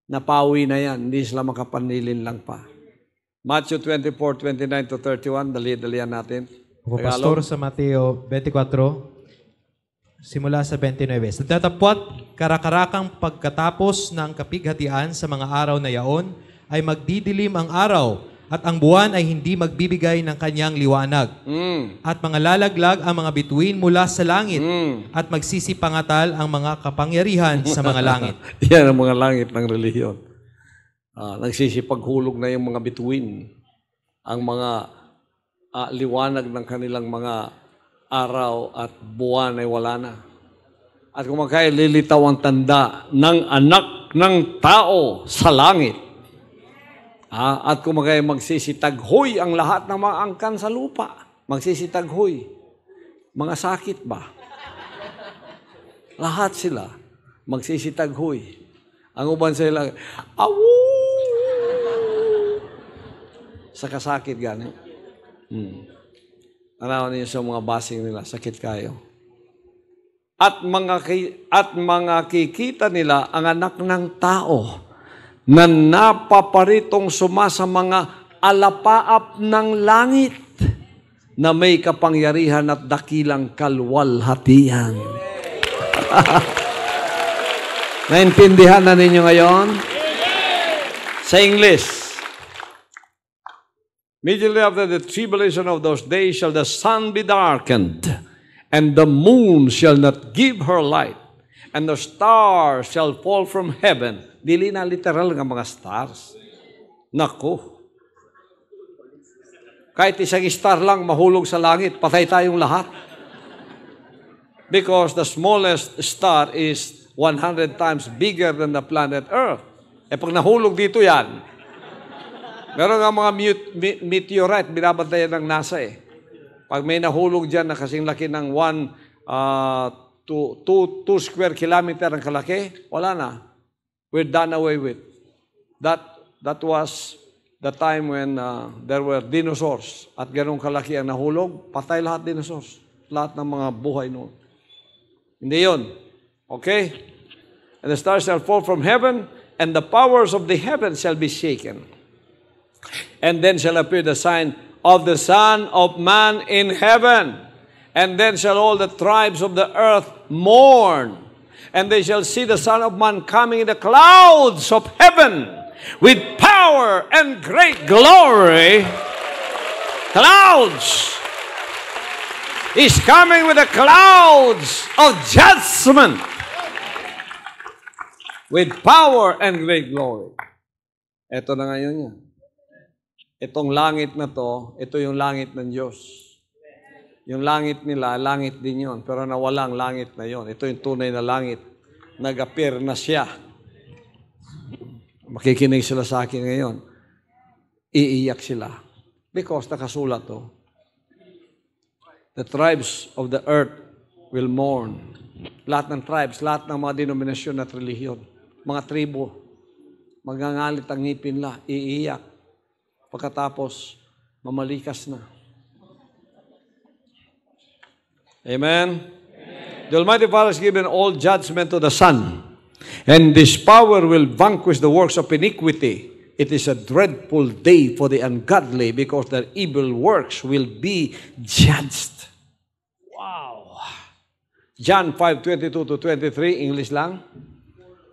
Napawi na yan, hindi sila makapanilin lang pa. Matthew 24:29-31, dali-dalian natin. O Pastor, sa Mateo 24, simula sa 29. Sa datapwat, karakarakang pagkatapos ng kapighatian sa mga araw na yaon, ay magdidilim ang araw, at ang buwan ay hindi magbibigay ng kanyang liwanag. At mga lalaglag ang mga bituin mula sa langit, at magsisipangatal ang mga kapangyarihan sa mga langit. Yan ang mga langit ng relihiyon. Nagsisipaghulog na yung mga bituin. Ang mga liwanag ng kanilang mga araw at buwan ay wala na. At kung lilitaw ang tanda ng anak ng tao sa langit. At kung magsisitaghoy ang lahat ng mga angkan sa lupa. Magsisitaghoy. Mga sakit ba? Lahat sila magsisitaghoy. Ang uban sila, awu! Sa kasakit gani. Ano niyo sa mga basing nila, sakit kayo. At mga kikita nila ang anak ng tao na napaparitong sa mga alapaap ng langit na may kapangyarihan at dakilang kalwalhatian. Naintindihan na ninyo ngayon? Sa English, immediately after the tribulation of those days shall the sun be darkened, and the moon shall not give her light, and the stars shall fall from heaven. Dili na literal nga mga stars. Naku. Kahit isang star lang mahulog sa langit, patay tayong lahat. Because the smallest star is 100 times bigger than the planet Earth. Pag nahulog dito yan, meron nga mga meteorite, binabantayan ng NASA eh. Pag may nahulog dyan na kasing laki ng 2 square kilometer ang kalaki, wala na. We're done away with. That was the time when there were dinosaurs. At ganun kalaki ang nahulog, patay lahat dinosaurs. Lahat ng mga buhay noon. Hindi yun. Okay? And the stars shall fall from heaven, and the powers of the heaven shall be shaken. And then shall appear the sign of the Son of Man in heaven. And then shall all the tribes of the earth mourn. And they shall see the Son of Man coming in the clouds of heaven with power and great glory. Clouds. He's coming with the clouds of judgment with power and great glory. Ito na ngayon yan. Itong langit na to, ito yung langit ng Diyos. Yung langit nila, langit din yun. Pero nawala ang langit na yon. Ito yung tunay na langit. Nag-appear na siya. Makikinig sila sa akin ngayon. Iiyak sila. Because nakasulat to. The tribes of the earth will mourn. Lahat ng tribes, lahat ng mga denominasyon at relihiyon, mga tribo, magangalit ang ngipin nila, iiyak. Pagkatapos, mamalikas na. Amen? The Almighty Father has given all judgment to the Son, and this power will vanquish the works of iniquity. It is a dreadful day for the ungodly because their evil works will be judged. Wow! John 5:22-23, English lang.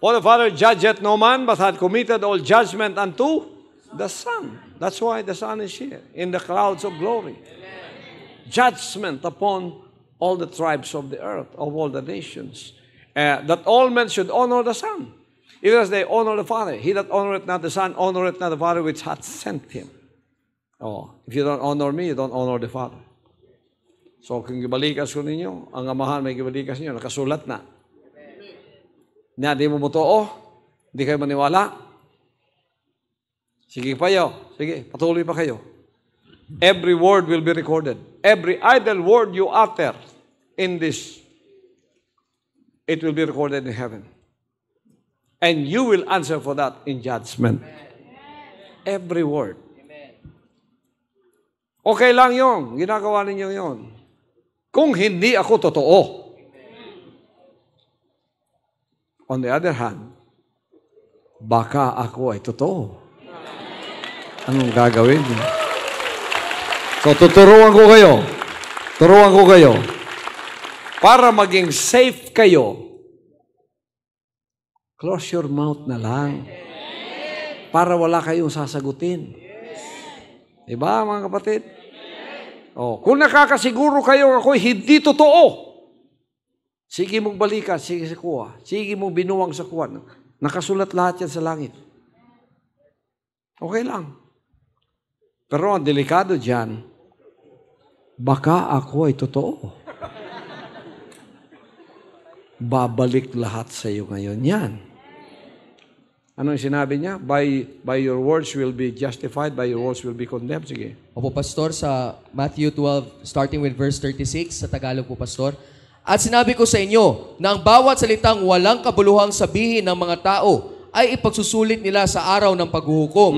For the Father judgeth no man, but hath committed all judgment unto the Son. That's why the Son is here, in the clouds of glory. Judgment upon all the tribes of the earth, of all the nations. That all men should honor the Son, even as they honor the Father. He that honoreth not the Son, honoreth not the Father which hath sent him. Oh, if you don't honor me, you don't honor the Father. So, kung gibalikas ko ninyo, ang amahan may gibalikas ninyo, nakasulat na. Na, di mo totoo, di kayo maniwala. Sige pa kayo, sige, patuloy pa kayo. Every word will be recorded. Every idle word you utter in this, it will be recorded in heaven. And you will answer for that in judgment. Every word. Okay lang yun. Ginagawa ninyo yun. Kung hindi ako totoo. On the other hand, baka ako ay totoo. Anong gagawin niyo? So, tuturuan ko kayo. Turuan ko kayo. Para maging safe kayo, close your mouth na lang. Para wala kayong sasagutin. Diba, mga kapatid? Oh, kung nakakasiguro kayo ako'y hindi totoo, sige mong balikan, sige sa kuha. Sige mong binuwang sa kuha. Nakasulat lahat yan sa langit. Okay lang. Pero ang delikado dyan, baka ako ay totoo. Babalik lahat sa iyo ngayon yan. Ano yung sinabi niya? By your words will be justified, by your words will be condemned. Sige. Opo, Pastor, sa Matthew 12, starting with verse 36, sa Tagalog po, Pastor. At sinabi ko sa inyo, na ang bawat salitang walang kabuluhang sabihin ng mga tao ay ipagsusulit nila sa araw ng paghuhukom.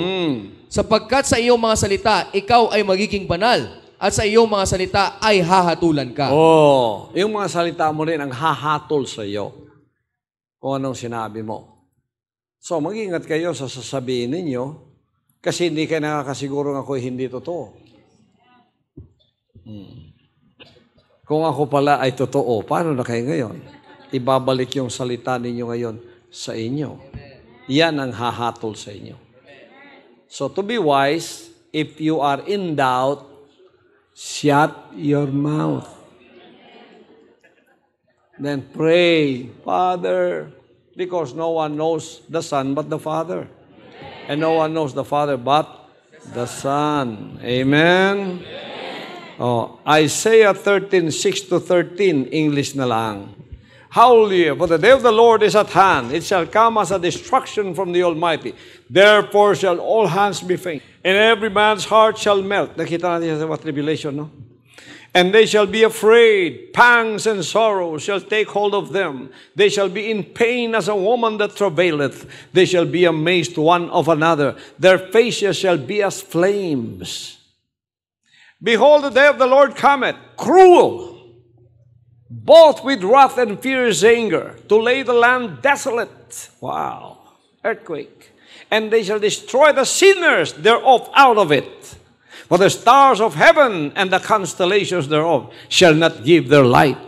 Sapagkat sa iyong mga salita, ikaw ay magiging banal. At sa iyong mga salita ay hahatulan ka. Oh, yung mga salita mo rin ang hahatol sa iyo kung anong sinabi mo. So, mag-ingat kayo sa sasabihin ninyo kasi hindi kayo nakakasiguro nga ako'y hindi totoo. Kung ako pala ay totoo, paano na kayo ngayon? Ibabalik yung salita ninyo ngayon sa inyo. Yan ang hahatol sa inyo. So, to be wise, if you are in doubt, shut your mouth. Then pray, Father, because no one knows the Son but the Father. And no one knows the Father but the Son. Amen? Oh, Isaiah 13:6-13, English na lang. Howl ye, for the day of the Lord is at hand. It shall come as a destruction from the Almighty. Therefore shall all hands be faint, and every man's heart shall melt. Nakita natin sa tribulation, no? And they shall be afraid. Pangs and sorrows shall take hold of them. They shall be in pain as a woman that travaileth. They shall be amazed one of another. Their faces shall be as flames. Behold, the day of the Lord cometh, cruel, both with wrath and fierce anger, to lay the land desolate. Wow. Earthquake. and they shall destroy the sinners thereof out of it. For the stars of heaven and the constellations thereof shall not give their light.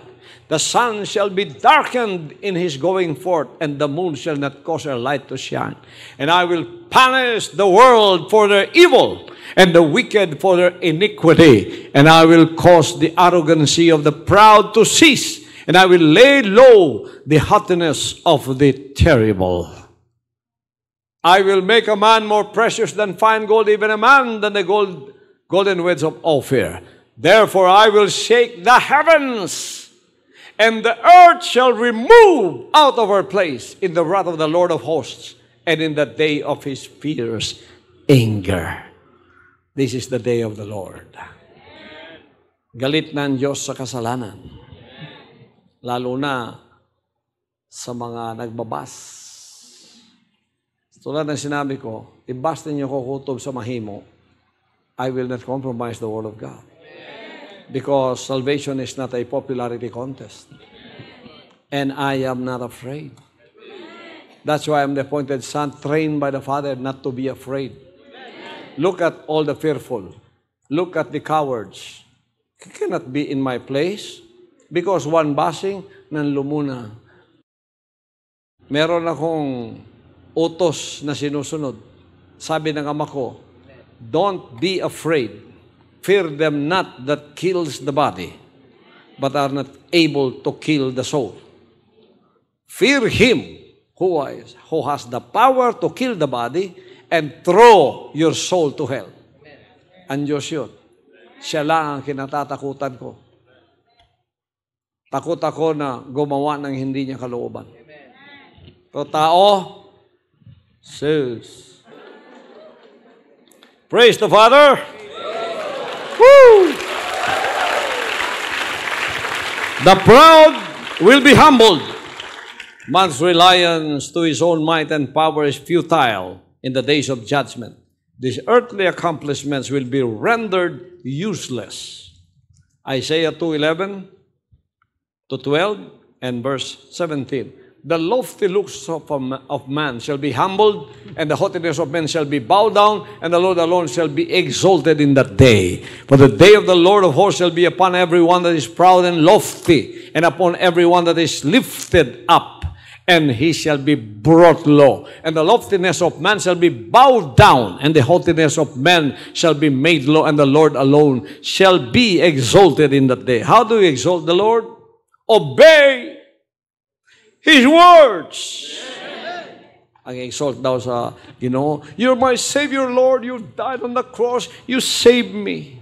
The sun shall be darkened in his going forth, and the moon shall not cause her light to shine. And I will punish the world for their evil, and the wicked for their iniquity. And I will cause the arrogancy of the proud to cease, and I will lay low the haughtiness of the terrible. I will make a man more precious than fine gold, even a man than the golden wedge of Ophir. Therefore I will shake the heavens, and the earth shall remove out of her place in the wrath of the Lord of hosts, and in the day of his fierce anger. This is the day of the Lord. Galit na ang Diyos sa kasalanan, lalo na sa mga nagbabas. Tulad ng sinabi ko, ibas ninyo ko kutob sa mahimo, I will not compromise the Word of God. Because salvation is not a popularity contest. And I am not afraid. That's why I'm the appointed son, trained by the Father not to be afraid. Look at all the fearful. Look at the cowards. You cannot be in my place because one bashing, nanlumuna. Meron akong utos na sinusunod. Sabi ng ama ko, don't be afraid. Fear them not that kills the body, but are not able to kill the soul. Fear him who has the power to kill the body and throw your soul to hell. Ang Diyos yun. Siya lang ang kinatatakutan ko. Takot ako na gumawa ng hindi niya kalooban. So tao, says, praise the Father. Woo! The proud will be humbled. Man's reliance to his own might and power is futile in the days of judgment. These earthly accomplishments will be rendered useless. Isaiah 2:11 to 12 and verse 17. The lofty looks of man shall be humbled, and the haughtiness of men shall be bowed down, and the Lord alone shall be exalted in that day. For the day of the Lord of hosts shall be upon every one that is proud and lofty, and upon every one that is lifted up, and he shall be brought low. And the loftiness of man shall be bowed down, and the haughtiness of men shall be made low, and the Lord alone shall be exalted in that day. How do you exalt the Lord? Obey His words. Ang exalt daw sa, you're my Savior, Lord. You died on the cross. You saved me.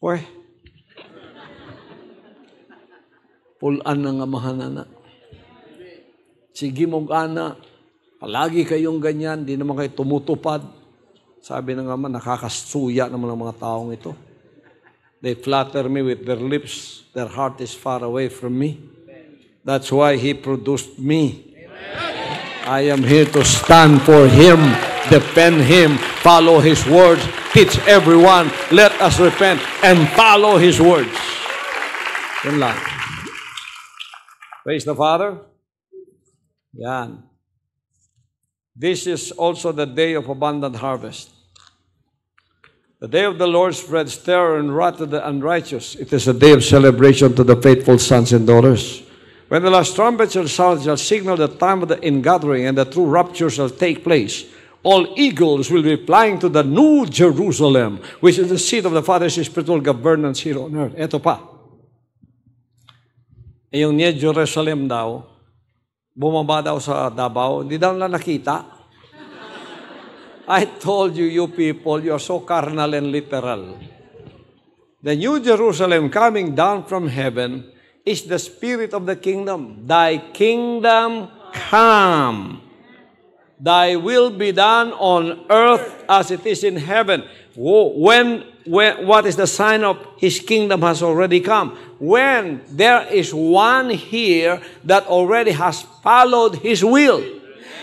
Weh. Pulaan ng amahan na. Sige mong ana. Palagi kayong ganyan. Di naman kayo tumutupad. Sabi ng ama, nakakasuya naman ang mga taong ito. They flatter me with their lips. Their heart is far away from me. That's why He produced me. I am here to stand for Him, defend Him, follow His words, teach everyone, let us repent, and follow His words. Yun lang. Praise the Father. Yan. This is also the day of abundant harvest. The day of the Lord spreads terror and wrath to the unrighteous. It is a day of celebration to the faithful sons and daughters. When the last trumpet shall sound, shall signal the time of the ingathering, and the true rapture shall take place. All eagles will be flying to the new Jerusalem, which is the seat of the Father's spiritual governance here on earth. Ito pa. Yung New Jerusalem daw, bumaba daw sa Davao, hindi daw na nakita. I told you, you people, you are so carnal and literal. The New Jerusalem coming down from heaven is the spirit of the kingdom. Thy kingdom come. Thy will be done on earth as it is in heaven. When what is the sign of His kingdom has already come? When there is one here that already has followed His will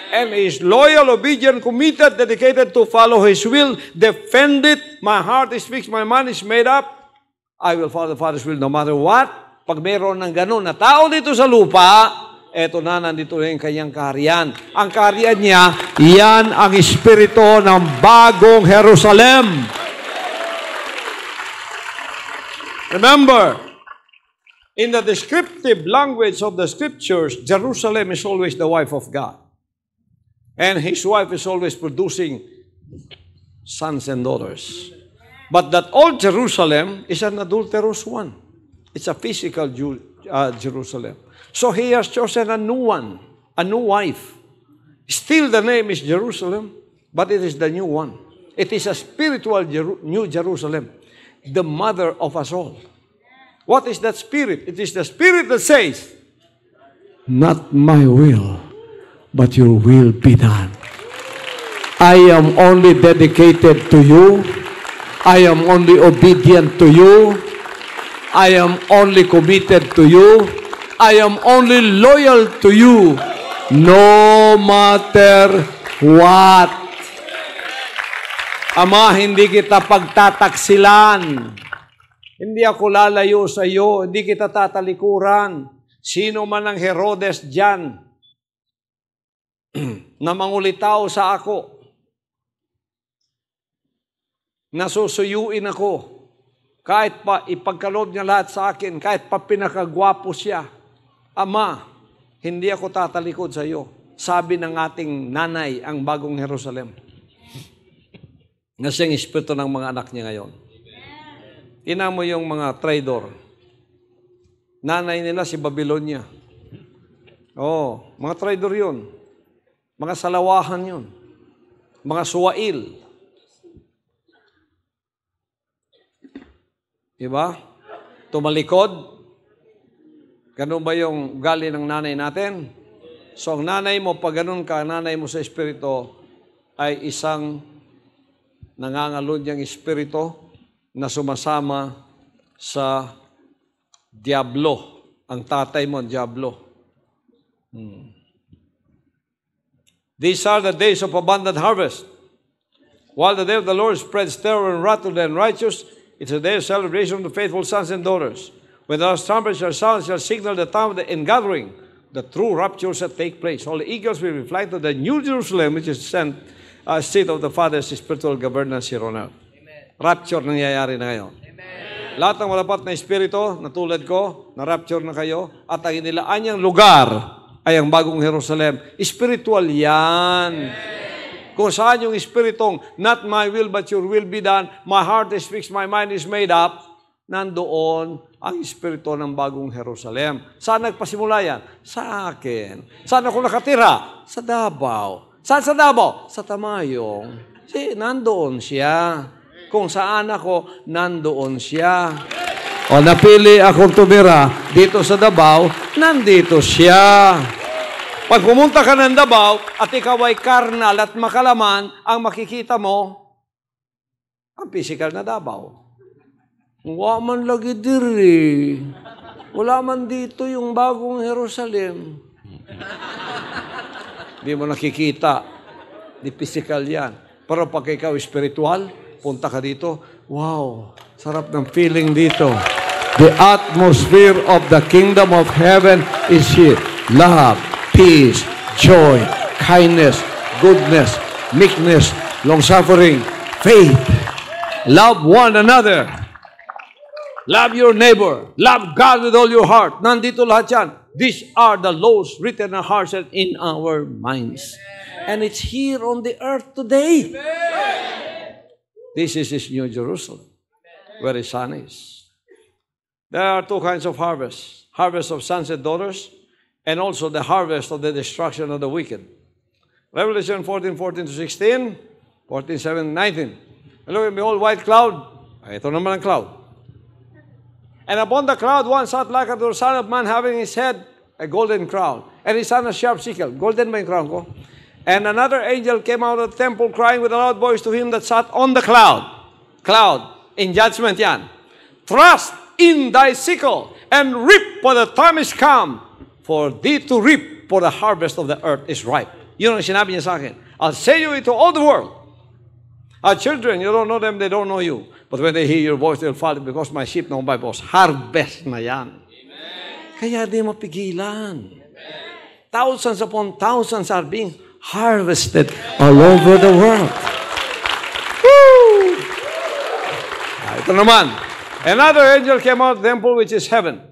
and is loyal, obedient, committed, dedicated to follow His will, defend it. My heart is fixed, my mind is made up. I will follow the Father's will no matter what. Pag mayroon ng ganun na tao dito sa lupa, eto na, nandito na yung kanyang kaharian. Ang kaharian niya, yan ang espiritu ng bagong Jerusalem. Remember, in the descriptive language of the Scriptures, Jerusalem is always the wife of God. And His wife is always producing sons and daughters. But that old Jerusalem is an adulterous one. It's a physical Jerusalem. So He has chosen a new one, a new wife. Still the name is Jerusalem, but it is the new one. It is a spiritual New Jerusalem, the mother of us all. What is that spirit? It is the spirit that says, not my will, but your will be done. I am only dedicated to you. I am only obedient to you. I am only committed to you. I am only loyal to you, no matter what. Ama, hindi kita pagtataksilan. Hindi ako lalayo sa iyo. Hindi kita tatalikuran. Sino man ang Herodes dyan na mangulitaw sa ako, nasusuyuin ako, kahit pa ipagkaloob niya lahat sa akin, kahit pa pinakagwapo siya, Ama, hindi ako tatalikod sa iyo. Sabi ng ating nanay, ang bagong Jerusalem, na siyang espiritu ng mga anak niya ngayon. Tingnan mo yung mga traidor. Nanay nila si Babylonia. Mga traidor yun. Mga salawahan yun. Mga suwail. Diba? Tumalikod. Ganun ba yung ugali ng nanay natin? So, ang nanay mo, pag ganun ka, nanay mo sa espiritu, ay isang nangangaludyang espiritu na sumasama sa diablo. Ang tatay mo, diablo. These are the days of abundant harvest. While the day of the Lord spreads terror and wrath to the unrighteous, it's a day of celebration of the faithful sons and daughters. When the trumpets shall sound, shall signal the time of the ingathering, the true rapture shall take place. All the eagles will be flying to the New Jerusalem, which is sent seat of the Father's spiritual governance here on earth. Rapture nangyayari na ngayon. Amen. Lahat ng malapat na espiritu, na tulad ko, na rapture na kayo, at ang inilaan niyang lugar ay ang bagong Jerusalem. Spiritual yan. Amen. Kung saan yung espiritong, not my will but your will be done, my heart is fixed, my mind is made up, nandoon ang espiritu ng bagong Jerusalem. Saan nagpasimula yan? Sa akin. Saan ako nakatira? Sa Davao. Saan sa Davao? Sa Tamayong. Nandoon siya. Kung saan ako, nandoon siya. O napili akong tumira dito sa Davao, nandito siya. Pag pumunta ka ng Davao at ikaw ay karnal at makalaman, ang makikita mo, ang physical na Davao. Wala man lagi diri. Wala man dito yung bagong Jerusalem. Hindi mo nakikita. Di physical yan. Pero pag ikaw spiritual, punta ka dito, wow, sarap ng feeling dito. The atmosphere of the kingdom of heaven is here. Love, peace, joy, kindness, goodness, meekness, long-suffering, faith. Love one another. Love your neighbor. Love God with all your heart. Nandito lahat yan. These are the laws written in our hearts and in our minds. And it's here on the earth today. This is His New Jerusalem, where His Son is. There are two kinds of harvest. Harvest of sons and daughters, and also the harvest of the destruction of the wicked. Revelation 14:14-16, 14:7-19. Look, behold, white cloud. Ito naman ang cloud. And upon the cloud one sat like unto the Son of Man, having his head a golden crown, and his son a sharp sickle. Golden ba yung crown ko? And another angel came out of the temple, crying with a loud voice to him that sat on the cloud. Cloud, in judgment yan. Thrust in thy sickle, and reap, for the time is come, for thee to reap, for the harvest of the earth is ripe. Yun ang sinabi niya sa akin. I'll say you it to all the world. Our children, you don't know them, they don't know you. But when they hear your voice, they'll follow, because my sheep know my voice. Harvest na yan. Amen. Kaya di mapigilan. Amen. thousands upon thousands are being harvested all over the world. Woo! Ito naman. Another angel came out of the temple, which is heaven.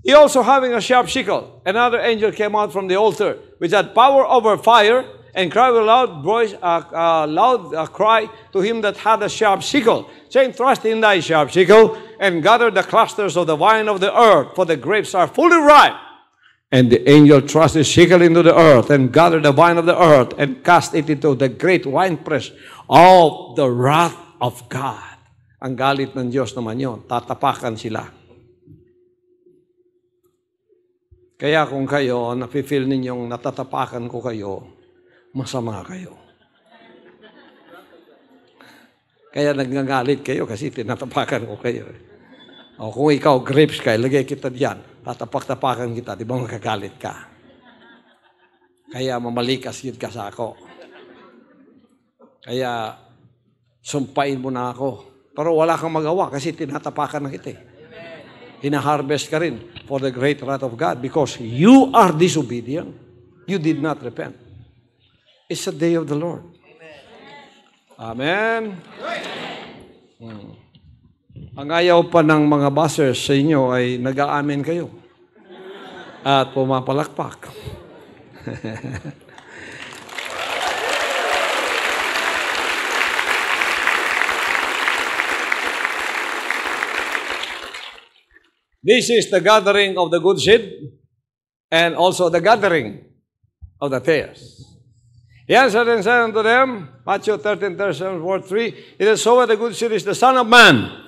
He also having a sharp sickle. Another angel came out from the altar, which had power over fire, and cried with a loud voice, cry to him that had a sharp sickle, saying, Thrust in thy sharp sickle, and gather the clusters of the vine of the earth, for the grapes are fully ripe. And the angel thrust his sickle into the earth, and gathered the vine of the earth, and cast it into the great winepress of the wrath of God. Ang galit ng Diyos naman yun, tatapakan sila. Kaya kung kayo, nafe-feel ninyong natatapakan ko kayo, masama kayo. Kaya nagagalit kayo kasi tinatapakan ko kayo. O kung ikaw, grapes ka, ilagay kita diyan, tatapak-tapakan kita, di ba magagalit ka? Kaya mamalikas yun ka sa ako. Kaya sumpain mo na ako. Pero wala kang magawa kasi tinatapakan na kita. Hina-harvest ka rin for the great wrath of God because you are disobedient. You did not repent. It's a day of the Lord. Amen. Ang ayaw pa ng mga buzzers sa inyo ay nag-aamin kayo at pumapalakpak. This is the gathering of the good seed and also the gathering of the tares. He answered and said unto them, Matthew 13:37, 3, it is so that the good seed is the Son of Man.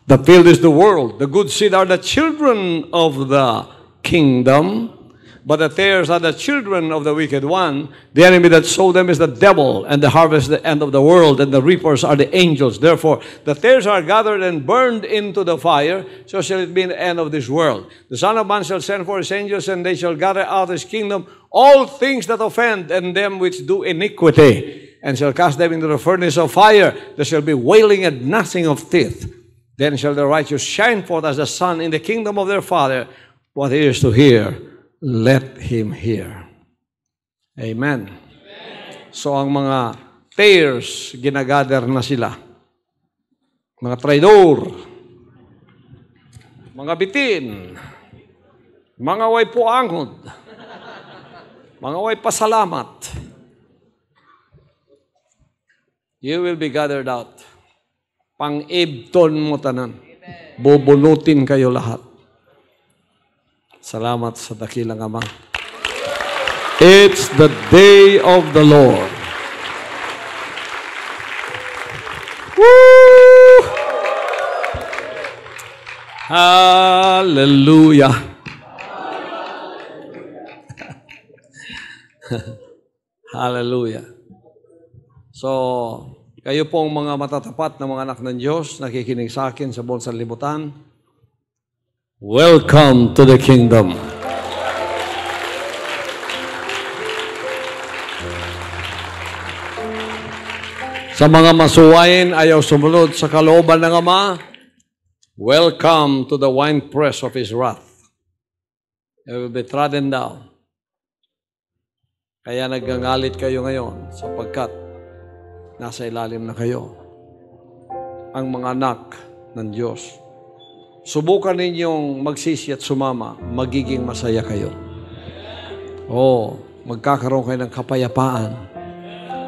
The field is the world. The good seed are the children of the kingdom, but the tares are the children of the wicked one. The enemy that sowed them is the devil, and the harvest the end of the world, and the reapers are the angels. Therefore, the tares are gathered and burned into the fire, so shall it be in the end of this world. The Son of Man shall send for his angels, and they shall gather out of his kingdom all things that offend, and them which do iniquity, and shall cast them into the furnace of fire. There shall be wailing and gnashing of teeth. Then shall the righteous shine forth as the sun in the kingdom of their Father. What he is to hear, let him hear. Amen. So ang mga tares, ginagather na sila. Mga traidor, mga bitin, mga way puangod, mga way pasalamat. You will be gathered out. Pang-ibton mo tanan. Bubunutin kayo lahat. Salamat sa dakilang Ama. It's the day of the Lord. Woo! Hallelujah. Hallelujah. So, kayo pong mga matatapat na mga anak ng Diyos, nakikinig sa akin sa buong sanlibutan, welcome to the kingdom. Sa mga masuwain, ayaw sumunod sa kalooban ng Ama, welcome to the winepress of His wrath. It will be trodden down. Kaya nagngangalit kayo ngayon sapagkat nasa ilalim na kayo. Ang mga anak ng Diyos. Subukan ninyong magsisi at sumama, magiging masaya kayo. Magkakaroon kayo ng kapayapaan.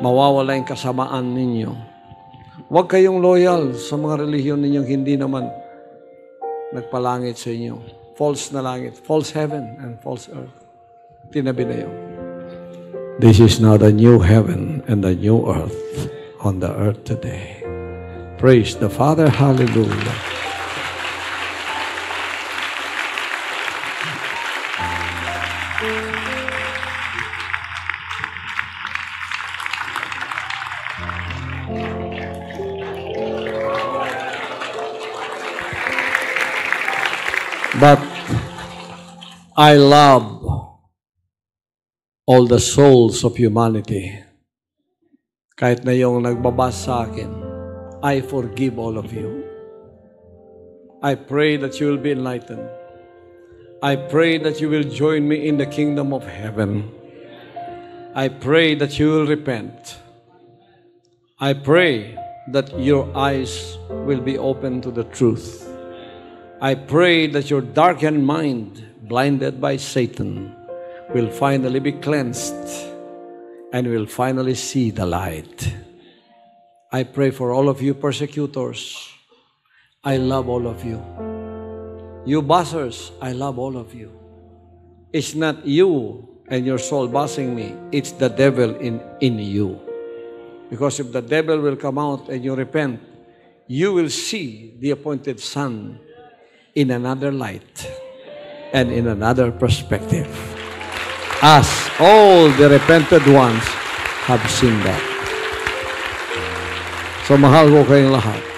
Mawawala yung kasamaan ninyo. Huwag kayong loyal sa mga relihiyon ninyong hindi naman nagpalangit sa inyo. False na langit, false heaven and false earth. Tinabi na yun. This is now the new heaven and the new earth on the earth today. Praise the Father. Hallelujah. But I love all the souls of humanity. Kahit na yung nagbabasa sa akin, I forgive all of you. I pray that you will be enlightened. I pray that you will join me in the kingdom of heaven. I pray that you will repent. I pray that your eyes will be open to the truth. I pray that your darkened mind, blinded by Satan, will finally be cleansed and will finally see the light. I pray for all of you persecutors. I love all of you. You bossers, I love all of you. It's not you and your soul bossing me. It's the devil in you. Because if the devil will come out and you repent, you will see the appointed Son in another light and in another perspective. As all the repented ones have seen that. So mahal ko kayong lahat.